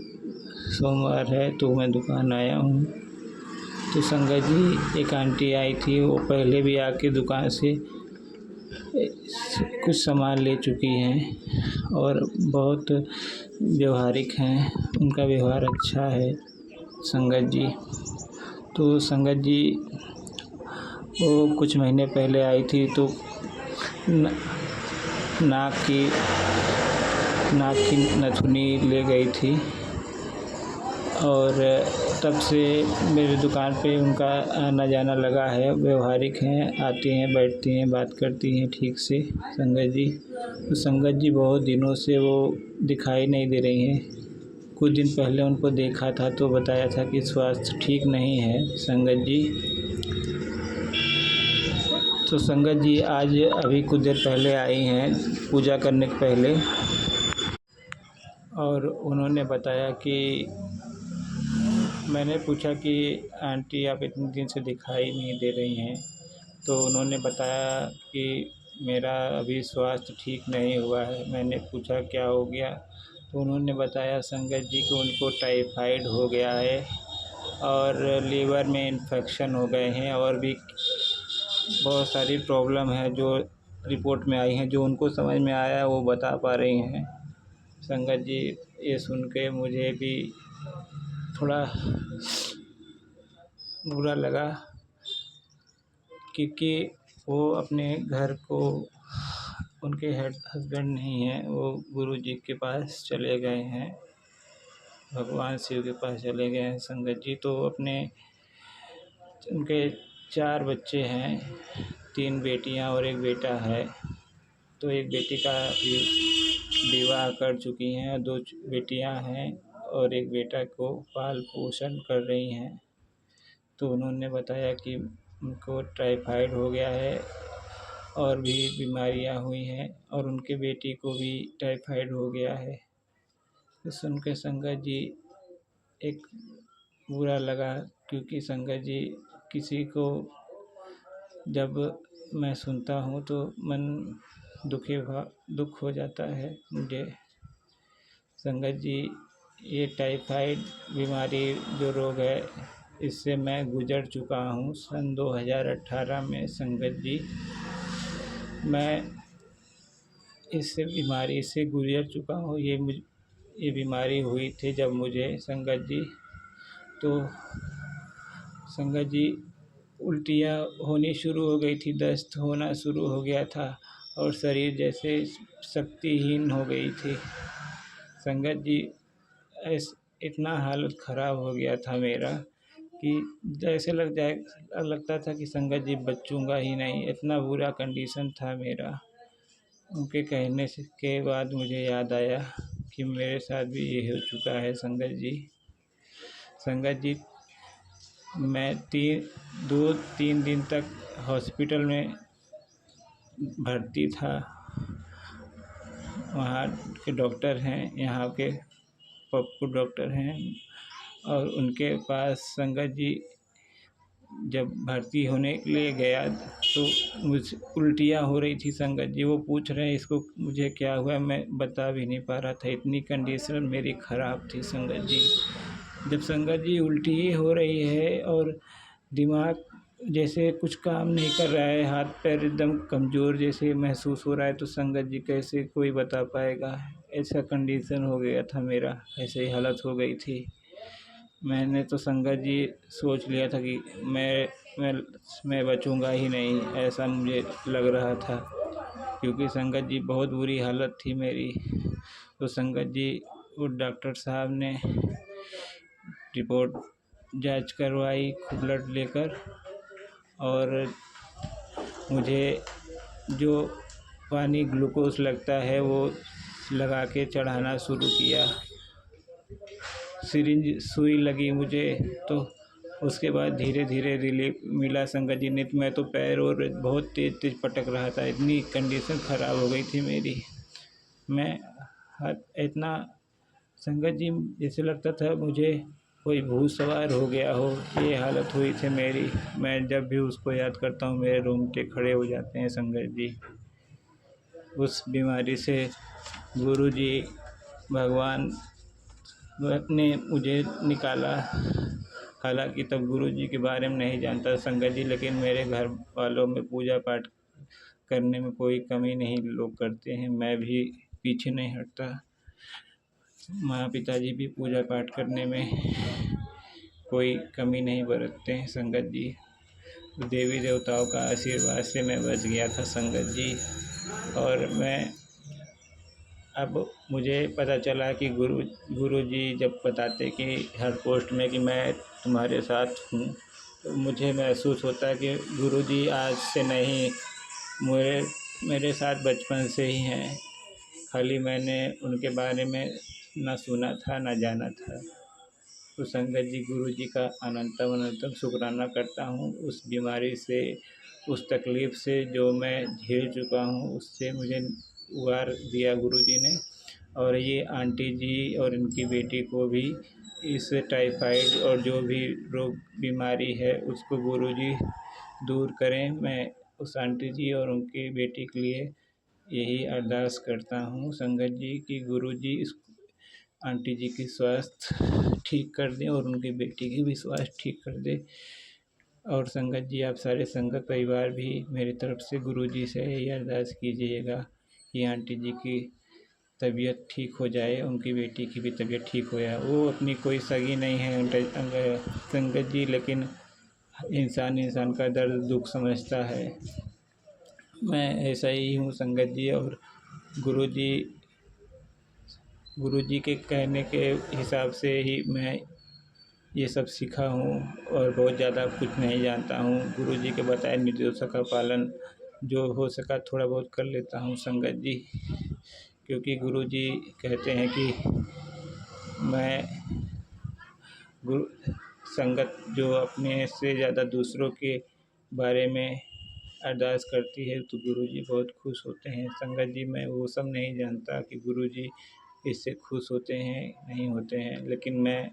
सोमवार है तो मैं दुकान आया हूँ। तो संगत जी, एक आंटी आई थी, वो पहले भी आके दुकान से कुछ सामान ले चुकी हैं और बहुत व्यवहारिक हैं, उनका व्यवहार अच्छा है। संगत जी, तो संगत जी वो कुछ महीने पहले आई थी तो नाक की नथुनी ले गई थी और तब से मेरी दुकान पे उनका आना जाना लगा है। व्यवहारिक हैं, आती हैं, बैठती हैं, बात करती हैं ठीक से। संगत जी, तो संगत जी बहुत दिनों से वो दिखाई नहीं दे रही हैं। कुछ दिन पहले उनको देखा था तो बताया था कि स्वास्थ्य ठीक नहीं है। संगत जी, तो संगत जी आज अभी कुछ देर पहले आई हैं पूजा करने के पहले, और उन्होंने बताया कि मैंने पूछा कि आंटी आप इतने दिन से दिखाई नहीं दे रही हैं, तो उन्होंने बताया कि मेरा अभी स्वास्थ्य ठीक नहीं हुआ है। मैंने पूछा क्या हो गया, तो उन्होंने बताया संगत जी कि उनको टाइफाइड हो गया है और लीवर में इन्फेक्शन हो गए हैं और भी बहुत सारी प्रॉब्लम है जो रिपोर्ट में आई हैं। जो उनको समझ में आया वो बता पा रही हैं। संगत जी, ये सुन के मुझे भी थोड़ा बुरा लगा क्योंकि वो अपने घर को, उनके हस्बैंड नहीं हैं, वो गुरु जी के पास चले गए हैं, भगवान शिव के पास चले गए हैं। संगत जी, तो उनके 4 बच्चे हैं, 3 बेटियां और 1 बेटा है। तो एक बेटी का विवाह कर चुकी हैं, 2 बेटियां हैं और 1 बेटा को पाल पोषण कर रही हैं। तो उन्होंने बताया कि उनको टाइफाइड हो गया है और भी बीमारियां हुई हैं और उनके बेटी को भी टाइफाइड हो गया है। तो सुन के संगत जी एक बुरा लगा, क्योंकि संगत जी किसी को जब मैं सुनता हूँ तो मन दुख हो जाता है मुझे। संगत जी, ये टाइफाइड बीमारी जो रोग है, इससे मैं गुज़र चुका हूँ सन 2018 में। संगत जी, मैं इस बीमारी से गुज़र चुका हूँ। ये बीमारी हुई थी जब मुझे, संगत जी, तो संगत जी उल्टियाँ होनी शुरू हो गई थी, दस्त होना शुरू हो गया था और शरीर जैसे शक्तिहीन हो गई थी। संगत जी, इतना हालत ख़राब हो गया था मेरा कि जैसे लगता था कि संगत जी बचूँगा ही नहीं, इतना बुरा कंडीशन था मेरा। उनके कहने से के बाद मुझे याद आया कि मेरे साथ भी ये हो चुका है संगत जी। संगत जी, मैं 2-3 दिन तक हॉस्पिटल में भर्ती था। वहाँ के डॉक्टर हैं, यहाँ के पप्पू डॉक्टर हैं, और उनके पास संगत जी जब भर्ती होने के लिए गया तो मुझे उल्टियाँ हो रही थी संगत जी। वो पूछ रहे हैं इसको मुझे क्या हुआ, मैं बता भी नहीं पा रहा था, इतनी कंडीशन मेरी ख़राब थी संगत जी। जब संगत जी उल्टी ही हो रही है और दिमाग जैसे कुछ काम नहीं कर रहा है, हाथ पैर एकदम कमज़ोर जैसे महसूस हो रहा है, तो संगत जी कैसे कोई बता पाएगा। ऐसा कंडीशन हो गया था मेरा, ऐसे ही हालत हो गई थी। मैंने तो संगत जी सोच लिया था कि मैं बचूंगा ही नहीं, ऐसा मुझे लग रहा था, क्योंकि संगत जी बहुत बुरी हालत थी मेरी। तो संगत जी, वो डॉक्टर साहब ने रिपोर्ट जांच करवाई ब्लड लेकर, और मुझे जो पानी ग्लूकोज लगता है वो लगा के चढ़ाना शुरू किया। सिरिंज सुई लगी मुझे, तो उसके बाद धीरे धीरे रिलीफ मिला संगत जी ने। मैं तो पैर और बहुत तेज़ तेज़ पटक रहा था, इतनी कंडीशन ख़राब हो गई थी मेरी। मैं इतना संगत जी जैसे लगता था मुझे कोई भूत सवार हो गया हो, ये हालत हुई थी मेरी। मैं जब भी उसको याद करता हूँ मेरे रोंगटे खड़े हो जाते हैं संगत जी। उस बीमारी से गुरुजी भगवान ने मुझे निकाला। हालांकि तब गुरुजी के बारे में नहीं जानता संगत जी, लेकिन मेरे घर वालों में पूजा पाठ करने में कोई कमी नहीं लोग करते हैं, मैं भी पीछे नहीं हटता। माँ पिताजी भी पूजा पाठ करने में कोई कमी नहीं बरतते हैं संगत जी। देवी देवताओं का आशीर्वाद से मैं बच गया था संगत जी। और मैं अब मुझे पता चला कि गुरुजी जब बताते कि हर पोस्ट में कि मैं तुम्हारे साथ हूँ, तो मुझे महसूस होता है कि गुरुजी आज से नहीं, मेरे साथ बचपन से ही हैं। खाली मैंने उनके बारे में ना सुना था ना जाना था। तो संगत जी, गुरुजी का अनंतम शुक्राना करता हूँ। उस बीमारी से, उस तकलीफ़ से जो मैं झेल चुका हूँ, उससे मुझे उबार दिया गुरुजी ने। और ये आंटी जी और इनकी बेटी को भी इस टाइफाइड और जो भी रोग बीमारी है उसको गुरुजी दूर करें। मैं उस आंटी जी और उनकी बेटी के लिए यही अरदास करता हूँ संगत जी कि गुरुजी इस आंटी जी की स्वास्थ्य ठीक कर दें और उनकी बेटी की भी स्वास्थ्य ठीक कर दें। और संगत जी, आप सारे संगत परिवार भी मेरी तरफ से गुरुजी से यही अरदास कीजिएगा कि आंटी जी की तबीयत ठीक हो जाए, उनकी बेटी की भी तबीयत ठीक हो जाए। वो अपनी कोई सगी नहीं है संगत जी, लेकिन इंसान का दर्द दुख समझता है। मैं ऐसा ही हूँ संगत जी। और गुरुजी के कहने के हिसाब से ही मैं ये सब सीखा हूँ और बहुत ज़्यादा कुछ नहीं जानता हूँ। गुरुजी के बताए निर्देशों का पालन जो हो सका थोड़ा बहुत कर लेता हूँ संगत जी, क्योंकि गुरुजी कहते हैं कि संगत जो अपने से ज़्यादा दूसरों के बारे में अरदास करती है तो गुरुजी बहुत खुश होते हैं। संगत जी, मैं वो सब नहीं जानता कि गुरुजी इससे खुश होते हैं नहीं होते हैं, लेकिन मैं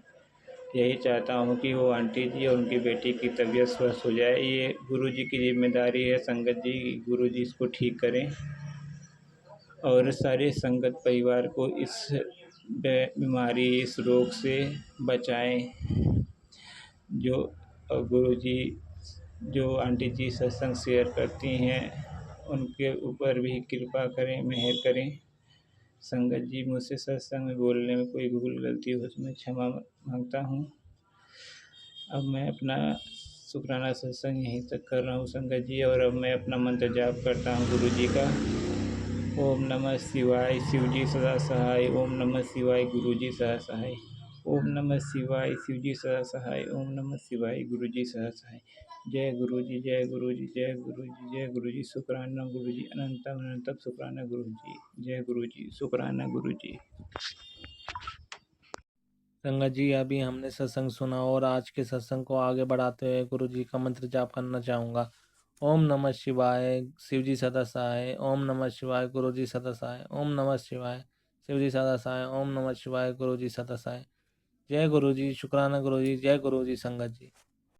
यही चाहता हूँ कि वो आंटी जी और उनकी बेटी की तबीयत स्वस्थ हो जाए। ये गुरुजी की जिम्मेदारी है संगत जी, गुरुजी इसको ठीक करें और सारे संगत परिवार को इस बीमारी, इस रोग से बचाएं। जो गुरुजी जो आंटी जी सत्संग शेयर करती हैं उनके ऊपर भी कृपा करें, मेहर करें। संगत जी, मुझसे सत्संग में बोलने में कोई भूल गलती हो उसमें क्षमा मांगता हूँ। अब मैं अपना शुक्राना सत्संग यहीं तक कर रहा हूँ संगत जी। और अब मैं अपना मंत्र जाप करता हूँ गुरुजी का। ओम नमः शिवाय, शिवजी सदा सहाय। ओम नमः शिवाय, गुरुजी सदा सहाय। ओम नमः शिवाय शिवजी सदा सहाय। ओम नमः शिवाय गुरुजी सदा सहाय। जय गुरुजी जय गुरुजी जय गुरुजी जय गुरुजी शुक्राना गुरुजी अनंतम अनंतम शुक्राना गुरुजी। जय गुरुजी शुक्राना गुरुजी। संगत जी, अभी हमने सत्संग सुना और आज के सत्संग को आगे बढ़ाते हुए गुरु जी का मंत्र जाप करना चाहूँगा। ओम नमः शिवाय शिवजी सदा सहाय। ओम नमः शिवाय गुरु जी सदा सहाय। ओम नमः शिवाय शिवजी सदा सहाय। ओम नमः शिवाय गुरु जी सदा सहाय। जय गुरु जी शुक्राना गुरु जी। जय गुरु जी संगत जी।